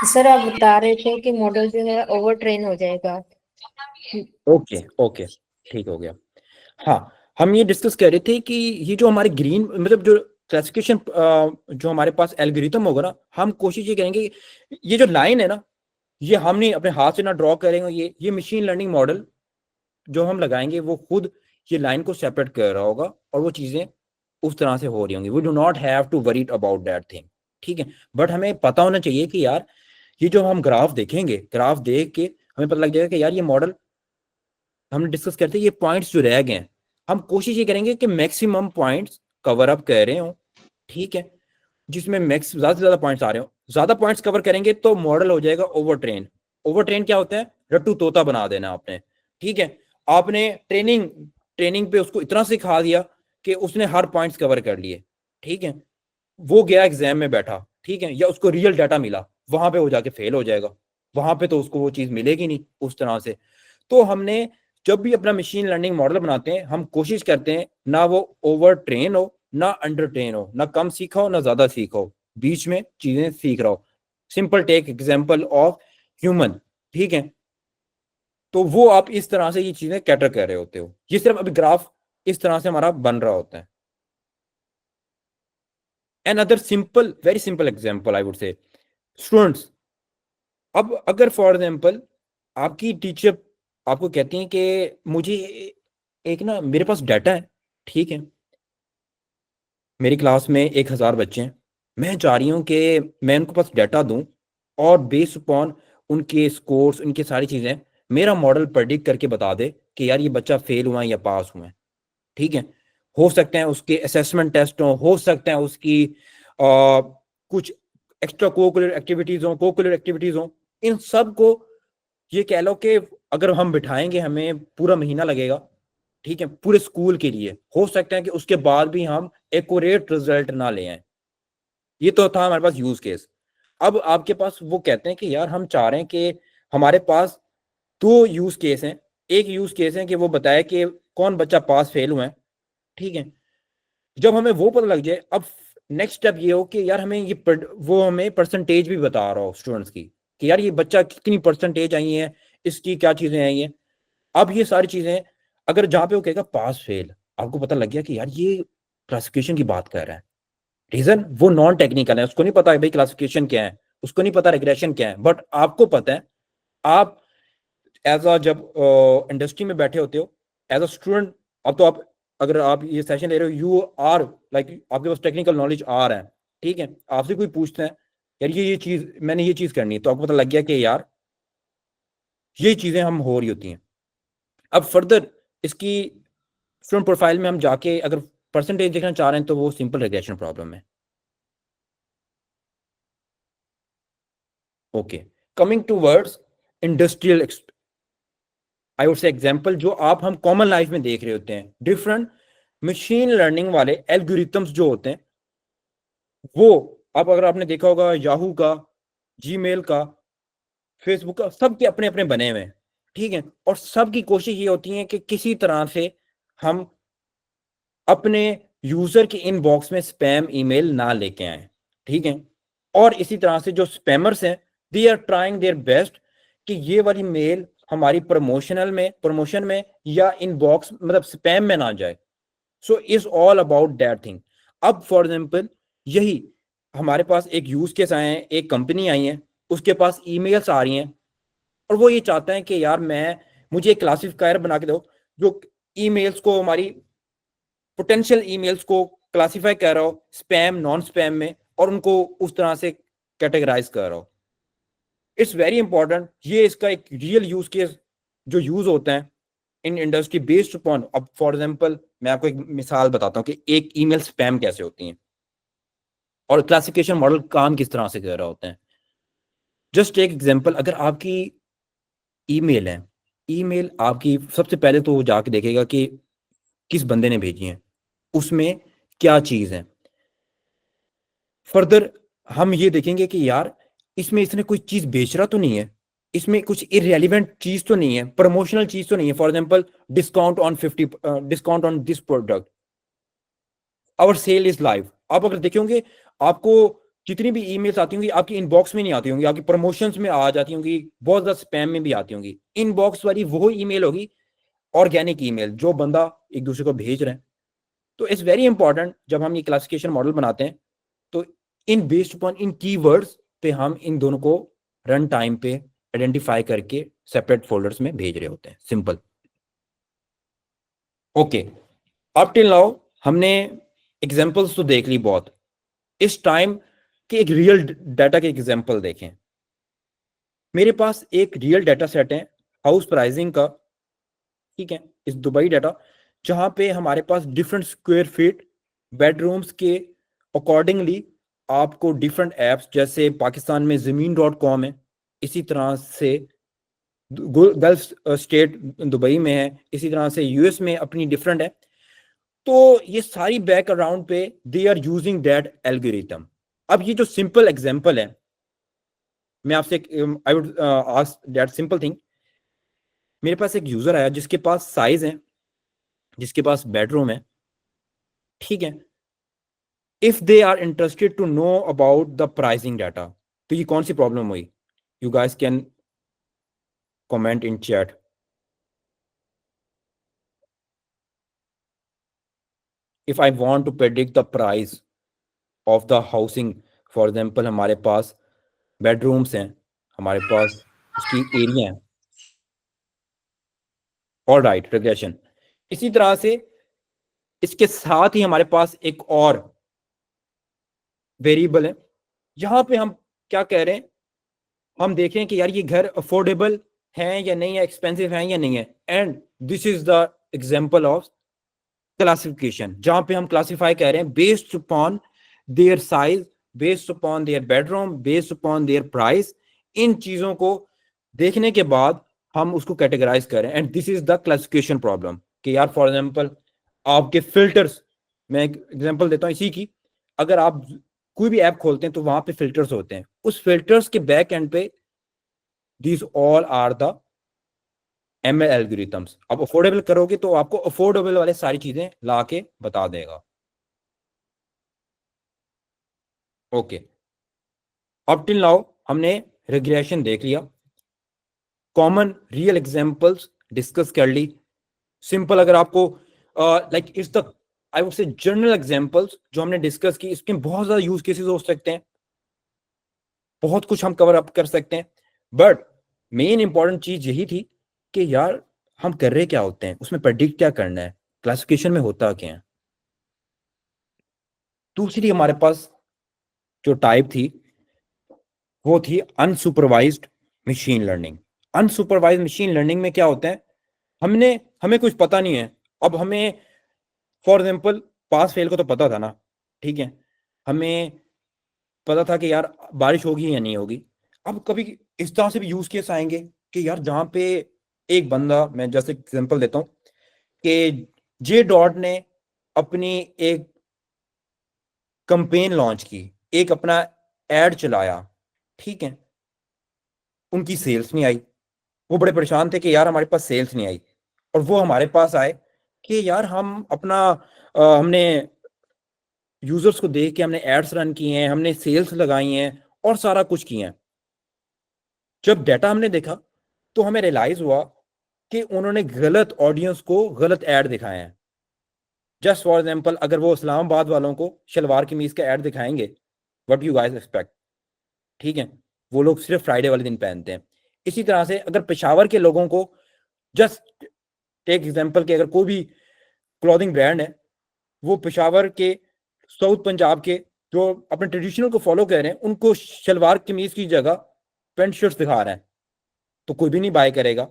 सर आप बता रहे थे कि मॉडल जो है ओवर ट्रेन हो जाएगा। ओके ओके, ठीक हो गया। हाँ, हम ये डिस्कस कर रहे थे कि ये जो हमारे ग्रीन, मतलब जो क्लासिफिकेशन, जो हमारे पास एल्गोरिथम होगा ना, हम कोशिश ये करेंगे कि ये जो लाइन है ना, ये हम नहीं अपने हाथ से ना ड्रॉ करेंगे, ये मशीन लर्निंग मॉडल जो हम लगाएंगे वो खुद ये लाइन को सेपरेट कर रहा होगा, और वो चीजें उस तरह से हो रही होंगी। We do not have to worried about that thing, ठीक है। बट हमें पता होना चाहिए कि यार ये जो हम ग्राफ देखेंगे, ग्राफ देख के हमें पता लग जाएगा कि यार ये मॉडल, हमने डिस्कस करते हैं, ये पॉइंट्स जो रह गए हैं, हम कोशिश ये करेंगे कि मैक्सिमम पॉइंट्स कवर अप कर रहे हो, ठीक है, जिसमें मैक्स ज्यादा से ज्यादा पॉइंट्स आ रहे हो। ज्यादा पॉइंट्स कवर करेंगे तो मॉडल हो जाएगा ओवर ट्रेन। ओवर ट्रेन क्या होता है? रट्टू तोता बना देना आपने, ठीक है। आपने ट्रेनिंग ट्रेनिंग पे उसको इतना सिखा दिया कि उसने हर पॉइंट्स कवर कर लिए, ठीक है। वो गया एग्जाम में बैठा, ठीक है, या उसको रियल डाटा मिला, वहां पे वो जाके फेल हो जाएगा, वहां पे तो उसको वो चीज मिलेगी नहीं उस तरह से। तो हमने जब भी अपना मशीन लर्निंग मॉडल बनाते हैं, हम कोशिश करते हैं ना वो ओवर ट्रेन हो, ना अंडर ट्रेन हो, ना कम सीखा हो ना ज्यादा सीखा हो, बीच में चीजें सीख रहा हो। Simple take example of human, ठीक है। तो वो आप इस तरह से ये चीजें कैटर कर रहे होते हो, ये सिर्फ अभी ग्राफ इस तरह से हमारा बन रहा होता है। Another simple, very simple example I would say, students. अब अगर फॉर एग्जांपल आपकी टीचर आपको कहती हैं कि मुझे एक ना, मेरे पास डाटा है, ठीक है, मेरी क्लास में 1,000 बच्चे हैं, मैं चाह रही हूँ कि मैं उनको पास डाटा दूं, और बेस्ड अपॉन उनके स्कोर्स, उनकी सारी चीज़ें, मेरा मॉडल प्रेडिक्ट करके बता दे कि यार ये बच्चा फेल हुआ है या पास हुआ है, ठीक है। हो सकते हैं उसके असेसमेंट टेस्ट हो सकते हैं उसकी कुछ एक्स्ट्रा कोकुलर एक्टिविटीज हो, कोकुलर एक्टिविटीज हो, इन सब को ये कह लो कि अगर हम बिठाएंगे, हमें पूरा महीना लगेगा, ठीक है, पूरे स्कूल के लिए। हो सकता है कि उसके बाद भी हम एक्यूरेट रिजल्ट ना ले आए। ये तो था हमारे पास यूज केस। अब आपके पास वो कहते हैं कि यार हम चाह रहे हैं कि हमारे पास दो यूज केस हैं। एक यूज केस है कि वो बताए कि कौन बच्चा पास फेल हुआ है, ठीक है। जब हमें वो पता लग जाए, अब नेक्स्ट स्टेप ये हो कि यार हमें ये वो हमें परसेंटेज भी बता रहा हो स्टूडेंट्स की, कि यार ये बच्चा कितनी परसेंटेज आई है, इसकी क्या चीजें आई हैं। अब ये सारी चीजें, अगर जहां पे वो कहेगा पास फेल, आपको पता लग गया कि यार ये क्लासिफिकेशन की बात कर रहा है, रीजन वो नॉन टेक्निकल है, उसको नहीं पता है भाई क्लासिफिकेशन क्या है, उसको नहीं पता रिग्रेशन क्या है, बट आपको पता है। आप एज अ जब इंडस्ट्री में बैठे होते हो एज अ स्टूडेंट, अब तो आप अगर आप ये सेशन ले रहे हो यू आर लाइक आपके पास टेक्निकल नॉलेज आ रहा है, ठीक है, आपसे कोई पूछता है यार ये चीज मैंने ये चीज करनी है, तो आपको पता लग गया कि यार ये चीजें हम हो रही होती हैं। अब फर्दर इसकी स्टूडेंट प्रोफाइल में हम जाके अगर परसेंटेज देखना चाह रहे हैं तो वो सिंपल रिग्रेशन प्रॉब्लम है। Okay, coming towards industrial I would say example जो आप हम कॉमन लाइफ में देख रहे होते हैं, डिफरेंट मशीन लर्निंग वाले एल्गोरिथम्स जो होते हैं, वो अब अगर आपने देखा होगा याहू का, जीमेल का, फेसबुक का, सबके अपने अपने बने हुए हैं, ठीक है, और सबकी कोशिश ये होती है कि किसी तरह से हम अपने यूजर के इनबॉक्स में स्पैम ईमेल ना लेके आए, ठीक है, और इसी तरह से जो स्पैमर्स हैं they are trying their best कि ये वाली मेल हमारी प्रमोशन में या इनबॉक्स मतलब स्पैम में ना जाए। So is all about that thing. अब फॉर एग्जाम्पल यही हमारे पास एक यूज केस आए हैं, एक कंपनी आई है, उसके पास ईमेल्स आ रही हैं और वो ये चाहता है कि यार मुझे एक क्लासिफायर बना के दो जो ईमेल्स को हमारी पोटेंशियल ईमेल्स को क्लासिफाई कर रहा हो स्पैम नॉन स्पैम में और उनको उस तरह से कैटेगराइज कर रहा हो। इट्स वेरी इंपॉर्टेंट, ये इसका एक रियल यूज केस जो यूज होता है इन इंडस्ट्री बेस्ड अपॉन। अब फॉर एग्जांपल मैं आपको एक मिसाल बताता हूँ कि एक ईमेल स्पैम कैसे होती है और क्लासिफिकेशन मॉडल काम किस तरह से कर रहा होता है। जस्ट एक एग्जांपल, अगर आपकी ईमेल है, ईमेल आपकी सबसे पहले तो वो जाके देखेगा कि किस बंदे ने भेजी है, उसमें क्या चीज है। फर्दर हम ये देखेंगे कि यार इसमें इसने कोई चीज बेच रहा तो नहीं है, इसमें कुछ इरेलीवेंट चीज तो नहीं है, प्रमोशनल चीज तो नहीं है। For example discount on this product, our sale is live. आप अगर देखेंगे आपको जितनी भी ईमेल्स आती होंगी आपकी इनबॉक्स में नहीं आती होंगी, आपकी प्रमोशंस में आ जाती होंगी, बहुत ज्यादा स्पैम में भी आती होंगी। इनबॉक्स वाली वो ईमेल होगी ऑर्गेनिक ईमेल जो बंदा एक दूसरे को भेज रहे हैं। तो इट्स वेरी इंपॉर्टेंट जब हम ये क्लासिफिकेशन मॉडल बनाते हैं तो in based upon in keywords पे हम इन दोनों को रन टाइम पे आइडेंटिफाई करके सेपरेट फोल्डर्स में भेज रहे होते हैं। Simple. Okay, up till now हमने एग्जांपल्स तो देख ली बहुत। इस टाइम के एक रियल डाटा के एग्जांपल देखें। मेरे पास एक रियल डाटा सेट है हाउस प्राइसिंग का, ठीक है, इस दुबई डाटा, जहां पे हमारे पास डिफरेंट स्क्वायर फीट बेडरूम्स के अकॉर्डिंगली आपको डिफरेंट एप्स जैसे पाकिस्तान में ज़मीन.com है, इसी तरह से गल्फ स्टेट दुबई में है, इसी तरह से यूएस में अपनी डिफरेंट है। तो ये सारी बैकग्राउंड पे they are using that algorithm. अब ये जो सिंपल एग्जांपल है, मैं आपसे I would ask that simple thing. मेरे पास एक यूजर आया जिसके पास साइज है, जिसके पास बेडरूम है, ठीक है, if they are interested to know about the pricing data, तो ये कौन सी प्रॉब्लम हुई? You guys can comment in chat. If I want to predict the price of the housing, for example हमारे पास बेडरूम्स हैं, हमारे पास उसकी एरिया है, ऑल राइट, रिग्रेशन। इसी तरह से इसके साथ ही हमारे पास एक और वेरिएबल है, यहां पे हम क्या कह रहे हैं, हम देख रहे हैं कि यार ये घर अफोर्डेबल है या नहीं है, एक्सपेंसिव है या नहीं है। And this is the example of classification, जहां पे हम क्लासिफाई कर रहे हैं based upon their size, based upon their bedroom, based upon their price. इन चीजों को देखने के बाद हम उसको कैटेगराइज करें, and this is the classification problem. कि यार फॉर एग्जांपल आपके फिल्टर्स, मैं एक एग्जांपल देता हूं इसी की, अगर आप कोई भी ऐप खोलते हैं तो वहां पे फिल्टर्स होते हैं, उस फिल्टर्स के बैक एंड पे these all are the ML algorithms. आप अफोर्डेबल करोगे तो आपको अफोर्डेबल वाले सारी चीजें ला के बता देगा। ओके, अप टिल नाउ हमने रिग्रेशन देख लिया, कॉमन रियल एग्जांपल्स डिस्कस कर ली। सिंपल, अगर आपको like it's the I would से जनरल एग्जांपल्स जो हमने डिस्कस की, इसके बहुत ज्यादा यूज केसेस हो सकते हैं, बहुत कुछ हम कवर अप कर सकते हैं, बट मेन इंपॉर्टेंट चीज यही थी कि यार हम कर रहे क्या होते हैं, उसमें प्रेडिक्ट क्या करना है, क्लासिफिकेशन में होता क्या है। दूसरी हमारे पास जो टाइप थी वो थी unsupervised machine learning. Unsupervised machine learning में क्या होता है, हमें कुछ पता नहीं है। अब हमें फॉर एग्जाम्पल पास फेल को तो पता था ना, ठीक है, हमें पता था कि यार बारिश होगी या नहीं होगी। अब कभी इस तरह से भी यूज केस आएंगे कि यार जहां पे एक बंदा, मैं जैसे एग्जांपल देता हूँ कि जे डॉट ने अपनी एक कंपेन लॉन्च की, एक अपना एड चलाया, ठीक है, उनकी सेल्स नहीं आई, वो बड़े परेशान थे कि यार हमारे पास सेल्स नहीं आई, और वो हमारे पास आए कि यार हम अपना हमने यूजर्स को देख के हमने एड्स रन किए हैं, हमने सेल्स लगाई हैं और सारा कुछ किया है। जब डाटा हमने देखा तो हमें रियलाइज हुआ कि उन्होंने गलत ऑडियंस को गलत ऐड दिखाए हैं। जस्ट फॉर एग्जाम्पल, अगर वो इस्लामाबाद वालों को शलवार कमीज का ऐड दिखाएंगे, व्हाट यू गाइस एक्सपेक्ट, ठीक है, वो लोग सिर्फ फ्राइडे वाले दिन पहनते हैं। इसी तरह से अगर पेशावर के लोगों को, जस्ट टेक एग्जाम्पल कि अगर कोई भी क्लॉथिंग ब्रांड है, वो पेशावर के, साउथ पंजाब के जो अपने ट्रेडिशनल को फॉलो कर रहे हैं, उनको शलवार कमीज की जगह पेंट शर्ट्स दिखा रहे हैं, तो कोई भी नहीं बाय करेगा।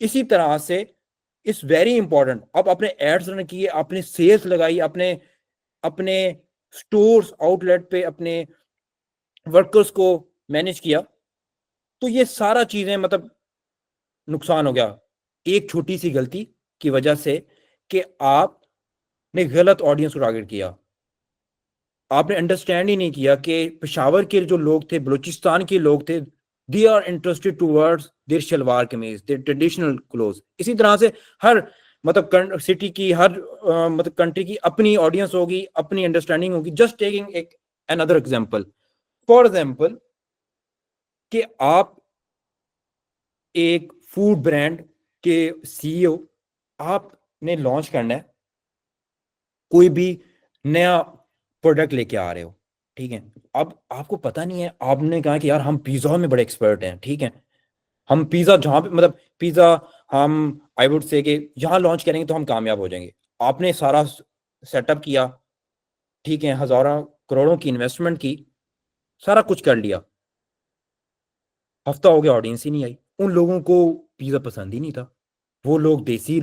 इसी तरह से इट्स वेरी इंपॉर्टेंट, अब अपने एड्स रन किए, अपने सेल्स लगाई, अपने अपने स्टोर्स आउटलेट पे अपने वर्कर्स को मैनेज किया, तो ये सारा चीजें मतलब नुकसान हो गया एक छोटी सी गलती की वजह से कि आपने गलत ऑडियंस को टारगेट किया। आपने अंडरस्टैंड ही नहीं किया कि पेशावर के जो लोग थे, बलूचिस्तान के लोग थे, they are interested towards their shalwar kameez, their traditional cloth. इसी तरह से हर मतलब सिटी की, हर मतलब कंट्री की अपनी ऑडियंस होगी, अपनी अंडरस्टैंडिंग होगी। जस्ट टेकिंग एक अनदर एग्जांपल, फॉर एग्जांपल कि आप एक फूड ब्रांड के सीईओ, आपने लॉन्च करना है, कोई भी नया प्रोडक्ट लेके आ रहे हो, ठीक है, अब आपको पता नहीं है, आपने कहा कि यार हम पिज्जा में बड़े एक्सपर्ट हैं, ठीक है, हम पिज्जा जहां पे मतलब पिज्जा हम आई वुड से कि यहाँ लॉन्च करेंगे तो हम कामयाब हो जाएंगे। आपने सारा सेटअप किया, ठीक है, हजारों करोड़ों की इन्वेस्टमेंट की, सारा कुछ कर लिया, हफ्ता हो गया ऑडियंस ही नहीं आई, उन लोगों को पिज्जा पसंद ही नहीं था, वो लोग देसी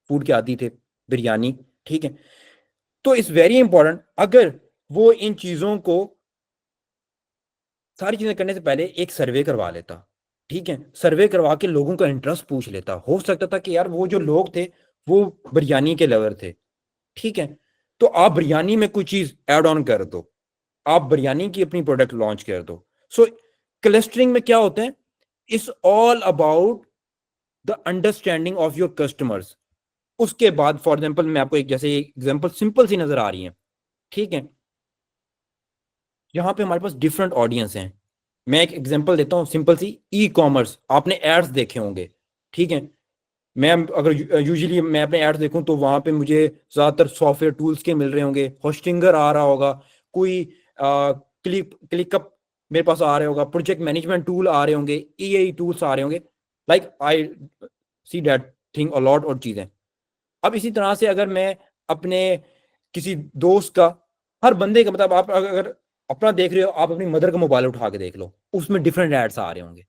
फूड के आदी थे, बिरयानी, ठीक है। तो इट्स वेरी इंपॉर्टेंट, अगर वो इन चीजों को, सारी चीजें करने से पहले एक सर्वे करवा लेता, ठीक है, सर्वे करवा के लोगों का इंटरेस्ट पूछ लेता, हो सकता था कि यार वो जो लोग थे वो बिरयानी के लवर थे, ठीक है, तो आप बिरयानी में कोई चीज ऐड ऑन कर दो, आप बिरयानी की अपनी प्रोडक्ट लॉन्च कर दो। सो क्लस्टरिंग में क्या होता है, it's all about the understanding of your customers. उसके बाद फॉर एग्जाम्पल मैं आपको एक, जैसे एग्जाम्पल सिंपल सी नजर आ रही है, ठीक है, यहाँ पे हमारे पास डिफरेंट ऑडियंस हैं। मैं एक एग्जांपल देता हूँ सिंपल सी, ई कॉमर्स, आपने एड्स देखे होंगे, ठीक है, मैं अगर यूजुअली मैं अपने एड्स देखूं तो वहां पे मुझे ज्यादातर सॉफ्टवेयर टूल्स के मिल रहे होंगे, होस्टिंगर आ रहा होगा, कोई क्लिकअप मेरे पास आ रहे होगा, प्रोजेक्ट मैनेजमेंट टूल आ रहे होंगे, ईआई टूल्स आ रहे होंगे, like I see that thing a lot और चीजें। अब इसी तरह से अगर मैं अपने किसी दोस्त का, हर बंदे का, मतलब आप अगर अपना देख रहे हो, आप अपनी मदर का मोबाइल उठा के देख लो, उसमें डिफरेंट एड्स आ रहे होंगे,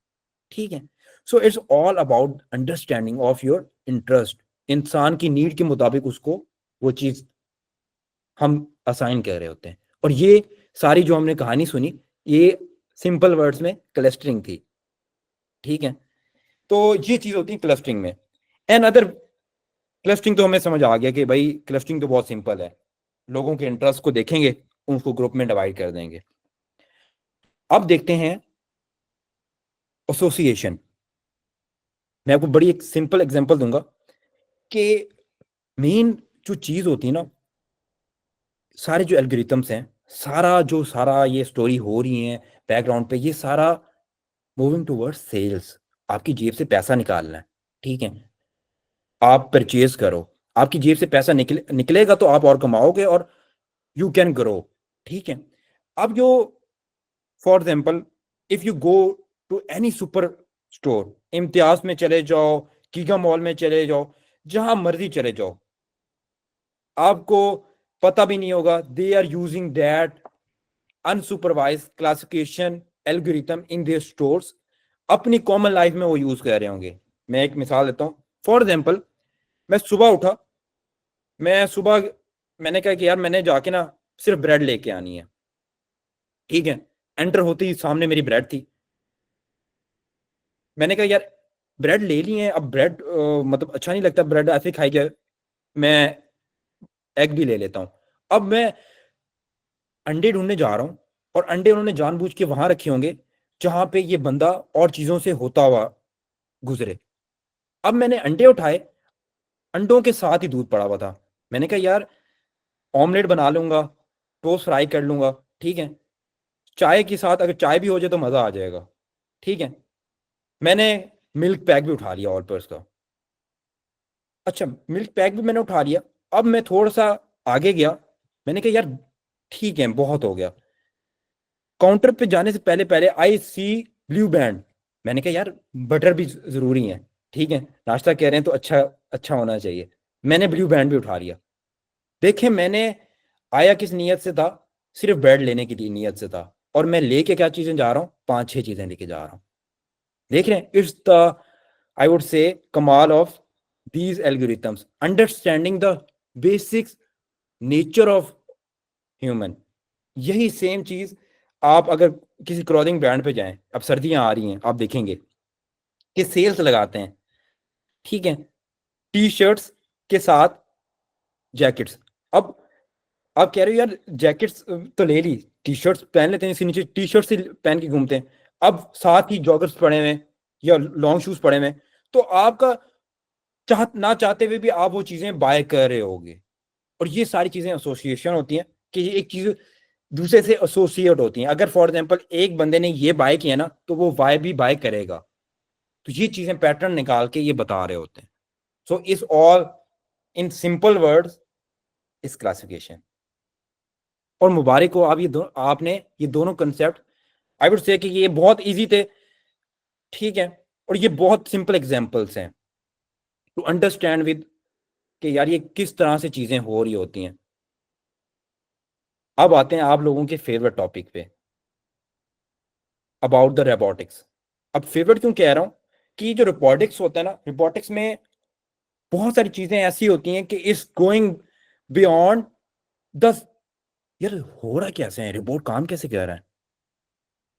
ठीक है। So it's all about understanding of your interest, इंसान की नीड के मुताबिक उसको वो चीज हम असाइन कर रहे होते हैं। और ये सारी जो हमने कहानी सुनी, ये सिंपल वर्ड्स में क्लस्टरिंग थी, ठीक है। तो ये चीज होती है क्लस्टरिंग में। एंड अदर क्लस्टरिंग तो हमें समझ आ गया कि भाई क्लस्टरिंग तो बहुत सिंपल है, लोगों के इंटरेस्ट को देखेंगे, उनको ग्रुप में डिवाइड कर देंगे। अब देखते हैं एसोसिएशन। मैं आपको बड़ी एक सिंपल एग्जांपल दूंगा कि मेन जो चीज होती है ना, सारे जो एल्गोरिथम्स हैं, सारा ये स्टोरी हो रही है बैकग्राउंड पे, ये सारा मूविंग टूवर्ड्स सेल्स, आपकी जेब से पैसा निकालना है, ठीक है, आप परचेज करो, आपकी जेब से पैसा निकलेगा तो आप और कमाओगे और यू कैन ग्रो। ठीक है, अब जो for example if you go to any super store, Imtiaz में चले जाओ, गीगा मॉल में चले जाओ, जहां मर्जी चले जाओ, आपको पता भी नहीं होगा they are using that unsupervised classification algorithm in their stores. अपनी कॉमन लाइफ में वो यूज कर रहे होंगे। मैं एक मिसाल देता हूँ। फॉर एग्जाम्पल मैं सुबह उठा, मैंने कहा कि यार मैंने जाके ना सिर्फ ब्रेड लेके आनी है। ठीक है, एंटर होते ही सामने मेरी ब्रेड थी। मैंने कहा यार ब्रेड ले ली है, अब ब्रेड मतलब अच्छा नहीं लगता ब्रेड ऐसे खाई गया, मैं एग भी ले लेता हूँ। अब मैं अंडे ढूंढने जा रहा हूँ और अंडे उन्होंने जानबूझ के वहां रखे होंगे जहां पे ये बंदा और चीजों से होता हुआ गुजरे। अब मैंने अंडे उठाए, अंडों के साथ ही दूध पड़ा हुआ था। मैंने कहा यार ऑमलेट बना लूंगा, टोस्ट फ्राई कर लूंगा। ठीक है, चाय के साथ अगर चाय भी हो जाए तो मजा आ जाएगा। ठीक है, मैंने मिल्क पैक भी उठा लिया ऑल पर्स का। अच्छा, मिल्क पैक भी मैंने उठा लिया। अब मैं थोड़ा सा आगे गया, मैंने कहा यार ठीक है बहुत हो गया। काउंटर पे जाने से पहले पहले आई सी ब्लू बैंड। मैंने कहा यार बटर भी जरूरी है। ठीक है, नाश्ता कह रहे हैं तो अच्छा अच्छा होना चाहिए। मैंने ब्लू बैंड भी उठा लिया। देखे मैंने आया किस नीयत से था, सिर्फ ब्रेड लेने की नीयत से था, और मैं लेके क्या चीजें जा रहा हूँ, 5-6 चीजें लेके जा रहा हूँ। देख रहे हैं, इट्स द आई वुड से कमाल of these algorithms understanding the basics nature of human. यही सेम चीज आप अगर किसी क्लॉथिंग ब्रांड पे जाएं, अब सर्दियां आ रही हैं, आप देखेंगे कि सेल्स लगाते हैं। ठीक है, टी शर्ट्स के साथ जैकेट्स। अब आप कह रहे हो यार जैकेट्स तो ले ली, टी शर्ट्स पहन लेते हैं, इसके नीचे टी शर्ट्स ही पहन के घूमते हैं। अब साथ ही जॉगर्स पड़े हुए हैं या लॉन्ग शूज पड़े हुए हैं, तो आपका ना चाहते हुए भी आप वो चीजें बाय कर रहे होगे। और ये सारी चीजें एसोसिएशन होती हैं कि एक चीज दूसरे से एसोसिएट होती हैं। अगर फॉर एग्जांपल एक बंदे ने ये बाय किया ना तो वो वाई भी बाय करेगा। तो ये चीजें पैटर्न निकाल के ये बता रहे होते हैं। सो इस ऑल इन सिंपल वर्ड्स इस क्लासिफिकेशन। और मुबारक हो, आप आपने ये दोनों कंसेप्ट आई वुड से कि ये बहुत इजी थे। ठीक है, और ये बहुत सिंपल एग्जांपल्स हैं टू अंडरस्टैंड विद कि यार ये किस तरह से चीजें हो रही होती हैं। अब आते हैं आप लोगों के फेवरेट टॉपिक पे, अबाउट द रोबोटिक्स। अब फेवरेट क्यों कह रहा हूं कि जो रोबोटिक्स होता है ना, रोबोटिक्स में बहुत सारी चीजें ऐसी होती हैं कि इस गोइंग बियॉन्ड द यार हो रहा कैसे है, रोबोट काम कैसे कर रहा है।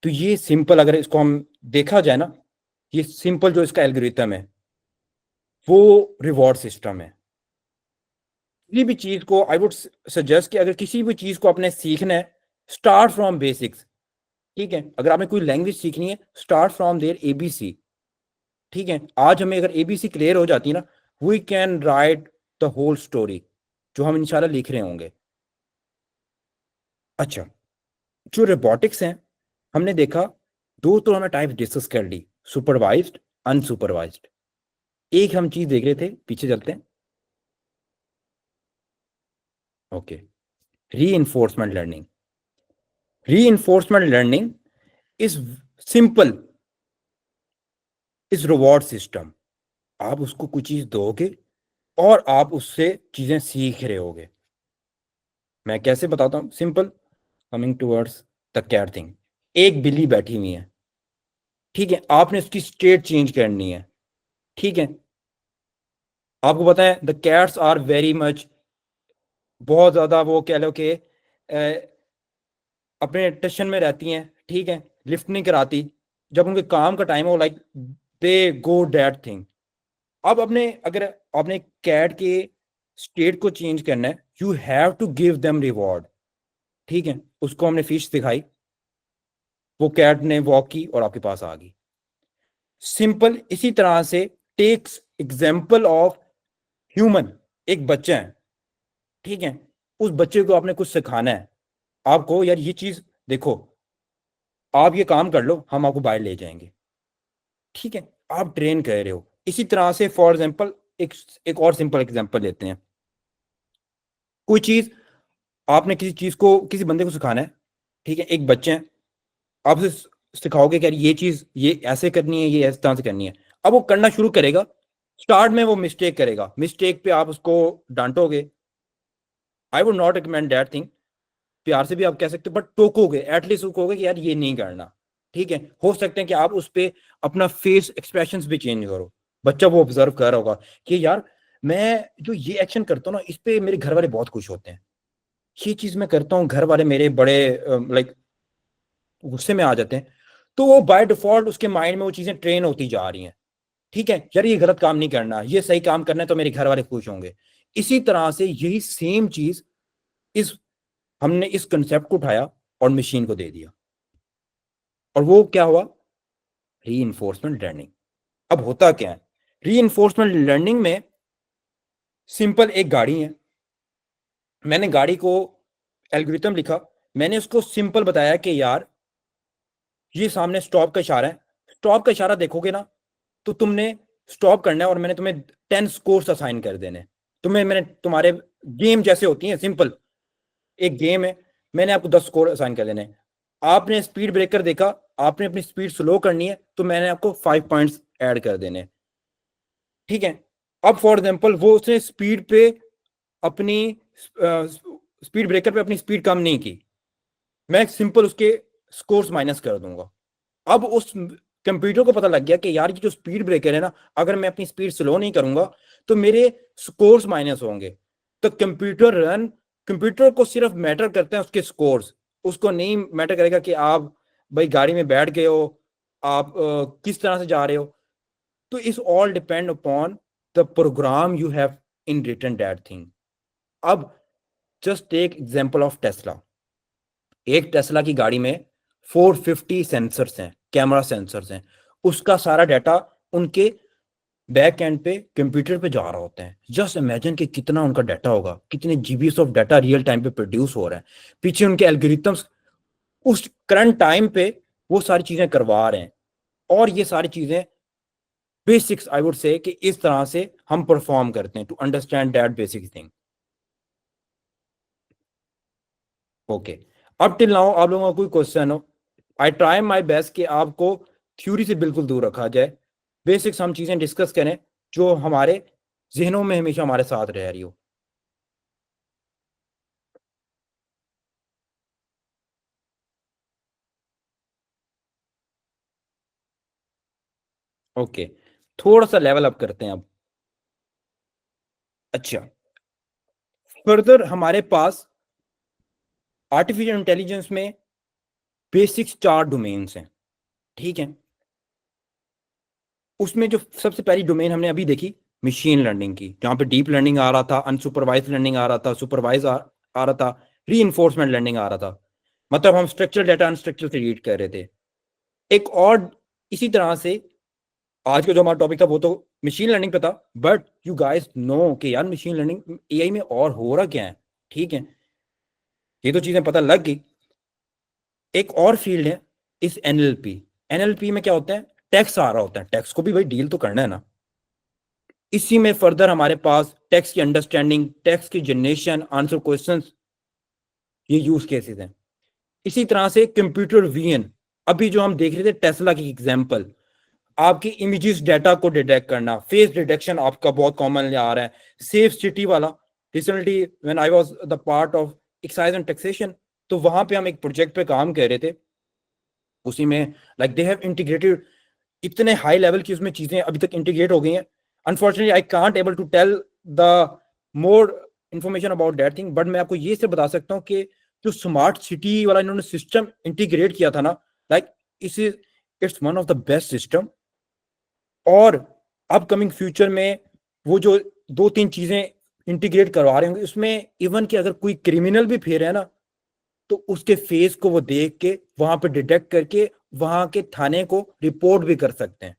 तो ये सिंपल अगर इसको हम देखा जाए ना, ये सिंपल जो इसका एल्गोरिथम है वो रिवॉर्ड सिस्टम है। किसी भी चीज को आई वुड सजेस्ट कि अगर किसी भी चीज को आपने सीखना है, स्टार्ट फ्रॉम बेसिक्स। ठीक है, अगर आपने कोई लैंग्वेज सीखनी है, स्टार्ट फ्रॉम देयर एबीसी। ठीक है, आज हमें अगर एबीसी क्लियर हो जाती है ना, we can write the whole story जो हम इंशाल्लाह लिख रहे होंगे। अच्छा, जो रोबोटिक्स हैं, हमने देखा दो तो हमने टाइप डिस्कस कर ली, सुपरवाइज्ड अनसुपरवाइज्ड। एक हम चीज देख रहे थे, पीछे चलते हैं। ओके, री लर्निंग। री learning is simple, is reward system. आप उसको कुछ चीज दोगे और आप उससे चीजें सीख रहे होगे। मैं कैसे बताता हूँ, simple, coming towards the cat thing. एक बिल्ली बैठी हुई है। ठीक है, आपने उसकी स्टेट चेंज करनी है। ठीक है, आपको पता है the cats are very much, बहुत ज्यादा वो कह लो कि अपने टेंशन में रहती हैं। ठीक है, लिफ्ट नहीं कराती, जब उनके काम का टाइम हो like they go that thing. अब अपने अगर आपने कैट के स्टेट को चेंज करना है, you have to give them reward. ठीक है, उसको हमने फिश दिखाई, वो कैट ने वॉक की और आपके पास आ गई। सिंपल इसी तरह से टेक्स एग्जाम्पल ऑफ ह्यूमन। एक बच्चा है, ठीक है, उस बच्चे को आपने कुछ सिखाना है। आपको यार ये चीज देखो, आप ये काम कर लो, हम आपको बाहर ले जाएंगे। ठीक है, आप ट्रेन कर रहे हो। इसी तरह से फॉर एग्जाम्पल एक और सिंपल एग्जांपल लेते हैं। कोई चीज आपने किसी चीज को किसी बंदे को सिखाना है, ठीक है, एक बच्चे हैं, आप उसे सिखाओगे कि यार ये चीज ये ऐसे करनी है, ये इस तरह से करनी है। अब वो करना शुरू करेगा, स्टार्ट में वो मिस्टेक करेगा, मिस्टेक पे आप उसको डांटोगे, I would not recommend that thing, प्यार से भी आप कह सकते हो, बट टोकोगे, एटलीस्ट उसको कहोगे कि यार ये नहीं करना, ठीक है। हो सकता है कि आप उस पे अपना फेस एक्सप्रेशंस भी चेंज करो, बच्चा वो ऑब्जर्व कर रहा होगा कि यार मैं जो ये एक्शन करता हूँ ना, इस पे मेरे घर वाले बहुत खुश होते हैं, ये चीज मैं करता हूँ घर वाले मेरे बड़े लाइक गुस्से में आ जाते हैं। तो वो बाय डिफॉल्ट उसके माइंड में वो चीजें ट्रेन होती जा रही हैं, ठीक है, यार ये गलत काम नहीं करना, ये सही काम करना है तो मेरे घर वाले खुश होंगे। इसी तरह से यही सेम चीज इस हमने इस कंसेप्ट को उठाया और मशीन को दे दिया, और वो क्या हुआ, री लर्निंग। अब होता क्या है, री लर्निंग में सिंपल एक गाड़ी है, मैंने गाड़ी को एल्गोरिथम लिखा, मैंने उसको सिंपल बताया कि यार ये सामने स्टॉप का इशारा है, स्टॉप का इशारा देखोगे ना तो तुमने स्टॉप करना है, और मैंने तुम्हें 10 स्कोर्स असाइन कर देने, तुम्हें मैंने तुम्हारे गेम जैसे होती है सिंपल, एक गेम है, मैंने आपको 10 स्कोर असाइन कर देने। आपने स्पीड ब्रेकर देखा, आपने अपनी स्पीड स्लो करनी है, तो मैंने आपको 5 पॉइंट्स ऐड कर देने, ठीक है। अब फॉर एग्जांपल वो उसने स्पीड पे अपनी स्पीड ब्रेकर पे अपनी स्पीड कम नहीं की, मैं सिंपल उसके स्कोर्स माइनस कर दूंगा। अब उस कंप्यूटर को पता लग गया कि यार ये जो स्पीड ब्रेकर है ना, अगर मैं अपनी स्पीड स्लो नहीं करूंगा तो मेरे स्कोर्स माइनस होंगे। तो कंप्यूटर को सिर्फ मैटर करते हैं उसके स्कोर्स, उसको नहीं मैटर करेगा कि आप भाई गाड़ी में बैठ गए हो, आप किस तरह से जा रहे हो। तो इस all depend upon the program you have in written that thing. अब just take example of Tesla. एक टेस्ला की गाड़ी में 450 सेंसर्स हैं, कैमरा सेंसर्स हैं, उसका सारा डाटा उनके बैक एंड पे कंप्यूटर पे जा रहा होता है। जस्ट इमेजिन कि कितना उनका डाटा होगा, कितने GBS of data real time पे प्रोड्यूस हो रहा है, पीछे उनके एल्गोरिथम्स उस करंट टाइम पे वो सारी चीजें करवा रहे हैं। और ये सारी चीजें बेसिक्स आई वुड से कि इस तरह से हम परफॉर्म करते हैं to understand that basic thing. Okay, अब टिल नाउ आप लोगों का कोई क्वेश्चन हो, आई ट्राई माई बेस्ट कि आपको थ्योरी से बिल्कुल दूर रखा जाए, बेसिक्स हम चीजें डिस्कस करें जो हमारे जहनों में हमेशा हमारे साथ रह रही हो। ओके, थोड़ा सा लेवल अप करते हैं अब। अच्छा, फर्दर हमारे पास आर्टिफिशियल इंटेलिजेंस में बेसिक्स 4 डोमेन्स हैं, ठीक है। उसमें जो सबसे पहली डोमेन हमने अभी देखी मशीन लर्निंग की, जहां पे डीप लर्निंग आ रहा था, अनसुपरवाइज लर्निंग आ रहा था, सुपरवाइज आ रहा था, री लर्निंग आ रहा था, मतलब हम स्ट्रक्चर डाटा अनस्ट्रक्चर से रीड कर रहे थे। एक और इसी तरह से आज का जो हमारा टॉपिक था वो तो मशीन लर्निंग पे था, बट यू गाइस नो कि यार मशीन लर्निंग एआई में और हो रहा क्या है, ठीक है, ये तो चीजें पता लग गई। एक और फील्ड है इस एनएलपी। एनएलपी में क्या होता है, टेक्स्ट आ रहा होता है, टेक्स्ट को भी भाई डील तो करना है ना। इसी में फर्दर हमारे पास टेक्स्ट की अंडरस्टैंडिंग, टेक्स्ट की जनरेशन, आंसर क्वेश्चंस, ये यूज केसेस हैं। इसी तरह से कंप्यूटर विजन, अभी जो हम देख रहे थे टेस्ला की एग्जांपल, आपकी इमेजेस डाटा को डिटेक्ट करना, फेस डिटेक्शन आपका बहुत कॉमन आ रहा है, सेफ सिटी वाला। Recently when I was the part of excise and taxation, तो वहां पे हम एक प्रोजेक्ट पे काम कर रहे थे, उसी में लाइक दे हैव इंटीग्रेटेड, इतने हाई लेवल की उसमें चीजें अभी तक इंटीग्रेट हो गई हैं। Unfortunately I can't able to tell the more information about that thing, but मैं आपको ये से बता सकता हूँ कि जो स्मार्ट सिटी वाला इन्होंने सिस्टम इंटीग्रेट किया था ना, like it's one of the best system. और अपकमिंग फ्यूचर में वो जो 2-3 चीजें इंटीग्रेट करवा रहे होंगे उसमें, इवन कि अगर कोई क्रिमिनल भी फेर है ना, तो उसके फेस को वो देख के वहां पे डिटेक्ट करके वहां के थाने को रिपोर्ट भी कर सकते हैं।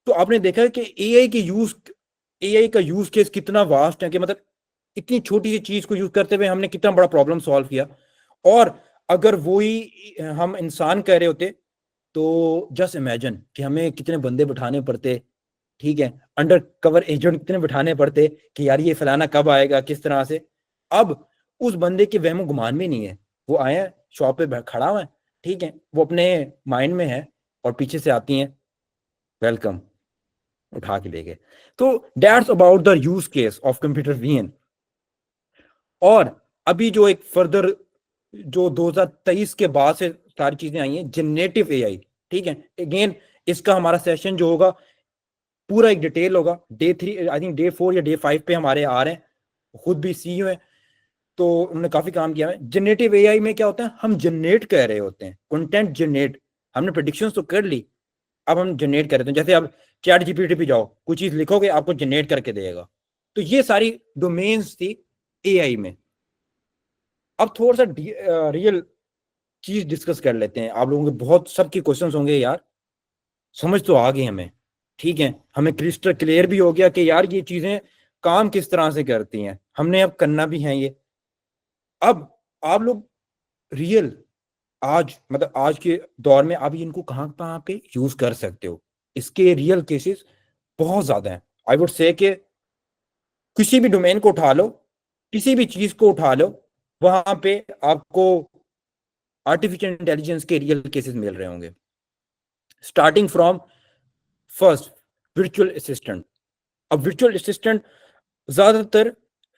तो आपने देखा है कि एआई का यूज केस कितना वास्ट है, कि मतलब इतनी छोटी सी चीज को यूज करते हुए हमने कितना बड़ा प्रॉब्लम सॉल्व किया। और अगर वही हम इंसान कह रहे होते तो जस्ट इमेजिन कि हमें कितने बंदे बिठाने पड़ते, ठीक है, अंडर कवर एजेंट कितने बिठाने पड़ते कि यार ये फलाना कब आएगा, किस तरह से। अब उस बंदे के वहमो गुमान में नहीं है, वो आया शॉप पे खड़ा हुआ है, ठीक है, वो अपने माइंड में है, और पीछे से आती हैं वेलकम, उठा के ले गए। तो that's about the use case of computer vision. और अभी जो एक फर्दर जो 2023 के बाद से सारी चीजें आई हैं, जनरेटिव एआई, ठीक है, अगेन इसका हमारा सेशन जो होगा पूरा एक डिटेल होगा, डे 3 आई थिंक डे 4 या डे 5 पे हमारे आ रहे हैं, खुद भी सीईओ है तो उन्होंने काफी काम किया है। जनरेटिव एआई में क्या होता है, हम जनरेट कर रहे होते हैं कंटेंट, जनरेट, हमने प्रेडिक्शंस तो कर ली, अब हम जनरेट कर रहे हैं। जैसे अब चैट जीपीटी पे जाओ, कुछ चीज लिखोगे आपको जनरेट करके देगा। तो ये सारी डोमेन्स थी एआई में। अब थोड़ा सा रियल चीज डिस्कस कर लेते हैं। आप लोगों के बहुत सबके क्वेश्चंस होंगे यार, समझ तो आ गई हमें, ठीक है, हमें क्रिस्टल क्लियर भी हो गया कि यार ये चीजें काम किस तरह से करती हैं, हमने अब करना भी है ये। अब आप लोग रियल आज मतलब आज के दौर में आप इनको कहाँ पे यूज कर सकते हो, इसके रियल केसेस बहुत ज्यादा हैं। आई वुड से कि किसी भी डोमेन को उठा लो, किसी भी चीज को उठा लो, वहां पे आपको आर्टिफिशियल इंटेलिजेंस के रियल केसेस मिल रहे होंगे। Starting from first virtual assistant. अब वर्चुअल असिस्टेंट ज्यादातर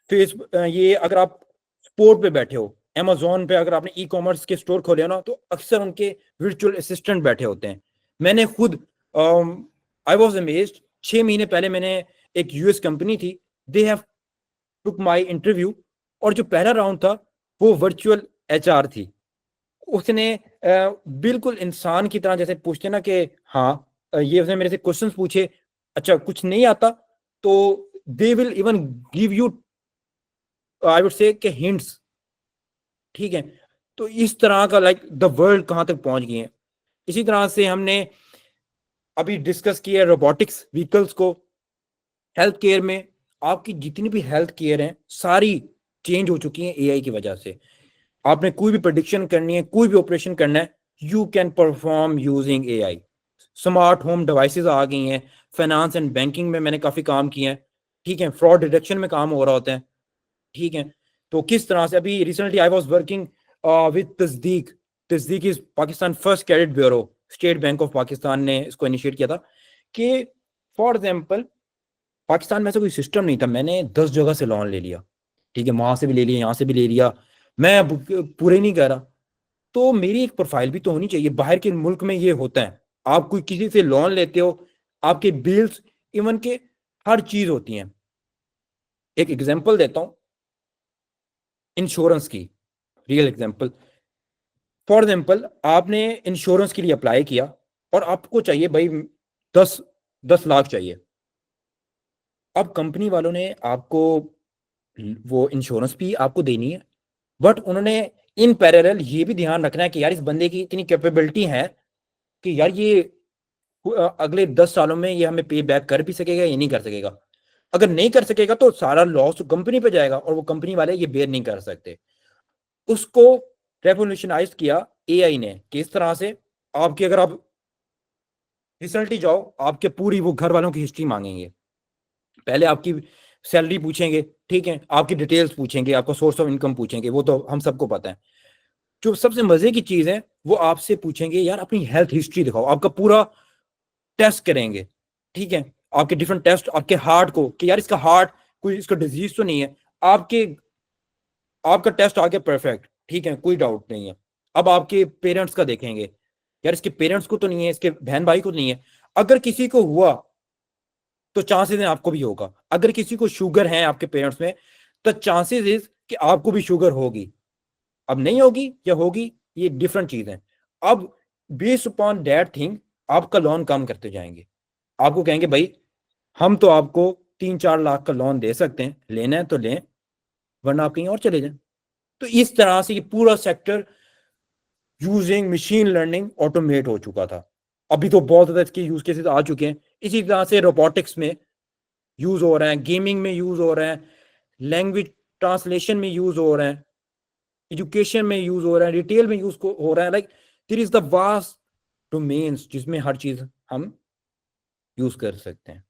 फेस ये अगर आप स्पोर्ट पे बैठे हो, Amazon पे अगर आपने ई कॉमर्स के स्टोर खोले हो ना, तो अक्सर उनके वर्चुअल असिस्टेंट बैठे होते हैं। मैंने खुद आई वॉज अमेज्ड, 6 महीने पहले मैंने एक यूएस कंपनी थी, they have took my interview, और जो पहला राउंड था वो वर्चुअल एचआर थी। उसने बिल्कुल इंसान की तरह जैसे पूछते ना कि हाँ ये उसने मेरे से क्वेश्चंस पूछे, अच्छा कुछ नहीं आता तो they will even give you I would से हिंट्स, ठीक है। तो इस तरह का लाइक द वर्ल्ड कहां तक पहुंच गई है। इसी तरह से हमने अभी डिस्कस किया रोबोटिक्स व्हीकल्स को। हेल्थ केयर में आपकी जितनी भी हेल्थ केयर है सारी चेंज हो चुकी है एआई की वजह से। आपने कोई भी प्रेडिक्शन करनी है, कोई भी ऑपरेशन करना है, you can perform using AI. Smart home devices आ गई हैं, फाइनेंस एंड बैंकिंग में मैंने काफी काम किया है, ठीक है, फ्रॉड डिटेक्शन में काम हो रहा होता है, ठीक है। तो किस तरह से अभी recently I was working with तस्दीक। तस्दीक is Pakistan first credit bureau, state bank of Pakistan ने इसको इनिशिएट किया था कि फॉर एग्जांपल पाकिस्तान में ऐसा कोई सिस्टम नहीं था, मैंने 10 जगह से लोन ले लिया, ठीक है, वहां से भी ले लिया, यहाँ से भी ले लिया, मैं अब पूरे नहीं कर रहा। तो मेरी एक प्रोफाइल भी तो होनी चाहिए। बाहर के मुल्क में ये होता है, आप कोई किसी से लोन लेते हो, आपके बिल्स इवन के हर चीज होती हैं। एक एग्जांपल देता हूं इंश्योरेंस की, रियल एग्जांपल। फॉर एग्जांपल आपने इंश्योरेंस के लिए अप्लाई किया और आपको चाहिए भाई 10 लाख चाहिए। अब कंपनी वालों ने आपको वो इंश्योरेंस भी आपको देनी है, बट उन्होंने इन पैरेलल ये भी ध्यान रखना है कि यार इस बंदे की इतनी कैपेबिलिटी है कि यार ये अगले 10 सालों में ये हमें पे बैक कर भी सकेगा या नहीं कर सकेगा। अगर नहीं कर सकेगा तो सारा लॉस कंपनी पे जाएगा और वो कंपनी वाले ये बेयर नहीं कर सकते। उसको रेवोल्यूशनाइज किया एआई ने। किस तरह से, आपकी अगर आप रिसेंटली जाओ, आपके पूरी वो घर वालों की हिस्ट्री मांगेंगे, पहले आपकी सैलरी पूछेंगे, ठीक है, आपकी डिटेल्स पूछेंगे, आपका सोर्स ऑफ इनकम पूछेंगे, वो तो हम सबको पता है। जो सबसे मजे की चीज है वो आपसे पूछेंगे यार अपनी हेल्थ हिस्ट्री दिखाओ, आपका पूरा टेस्ट करेंगे, ठीक है, आपके डिफरेंट टेस्ट, आपके हार्ट को कि यार इसका हार्ट कोई इसका डिजीज तो नहीं है, आपके आपका टेस्ट आ गया परफेक्ट, ठीक है, कोई डाउट नहीं है। अब आपके पेरेंट्स का देखेंगे, यार इसके पेरेंट्स को तो नहीं है, इसके बहन भाई को नहीं है। अगर किसी को हुआ तो चांसेस है आपको भी होगा। अगर किसी को शुगर है आपके पेरेंट्स में तो चांसेस इज कि आपको भी शुगर होगी। अब नहीं होगी या होगी ये डिफरेंट चीज है। अब बेस्ड अपॉन दैट थिंग आपका लोन कम करते जाएंगे, आपको कहेंगे भाई हम तो आपको 3-4 लाख का लोन दे सकते हैं, लेना है तो लें वरना आप कहीं और चले जाएं। तो इस तरह से ये पूरा sector using machine learning automate हो चुका था। अभी तो बहुत ज्यादा इसके यूज केसेस आ चुके हैं। इसी तरह से रोबोटिक्स में यूज हो रहे हैं, गेमिंग में यूज हो रहे हैं, लैंग्वेज ट्रांसलेशन में यूज हो रहे हैं, एजुकेशन में यूज हो रहा है, रिटेल में यूज हो रहा है। Like there is the vast domains जिसमें हर चीज हम यूज कर सकते हैं।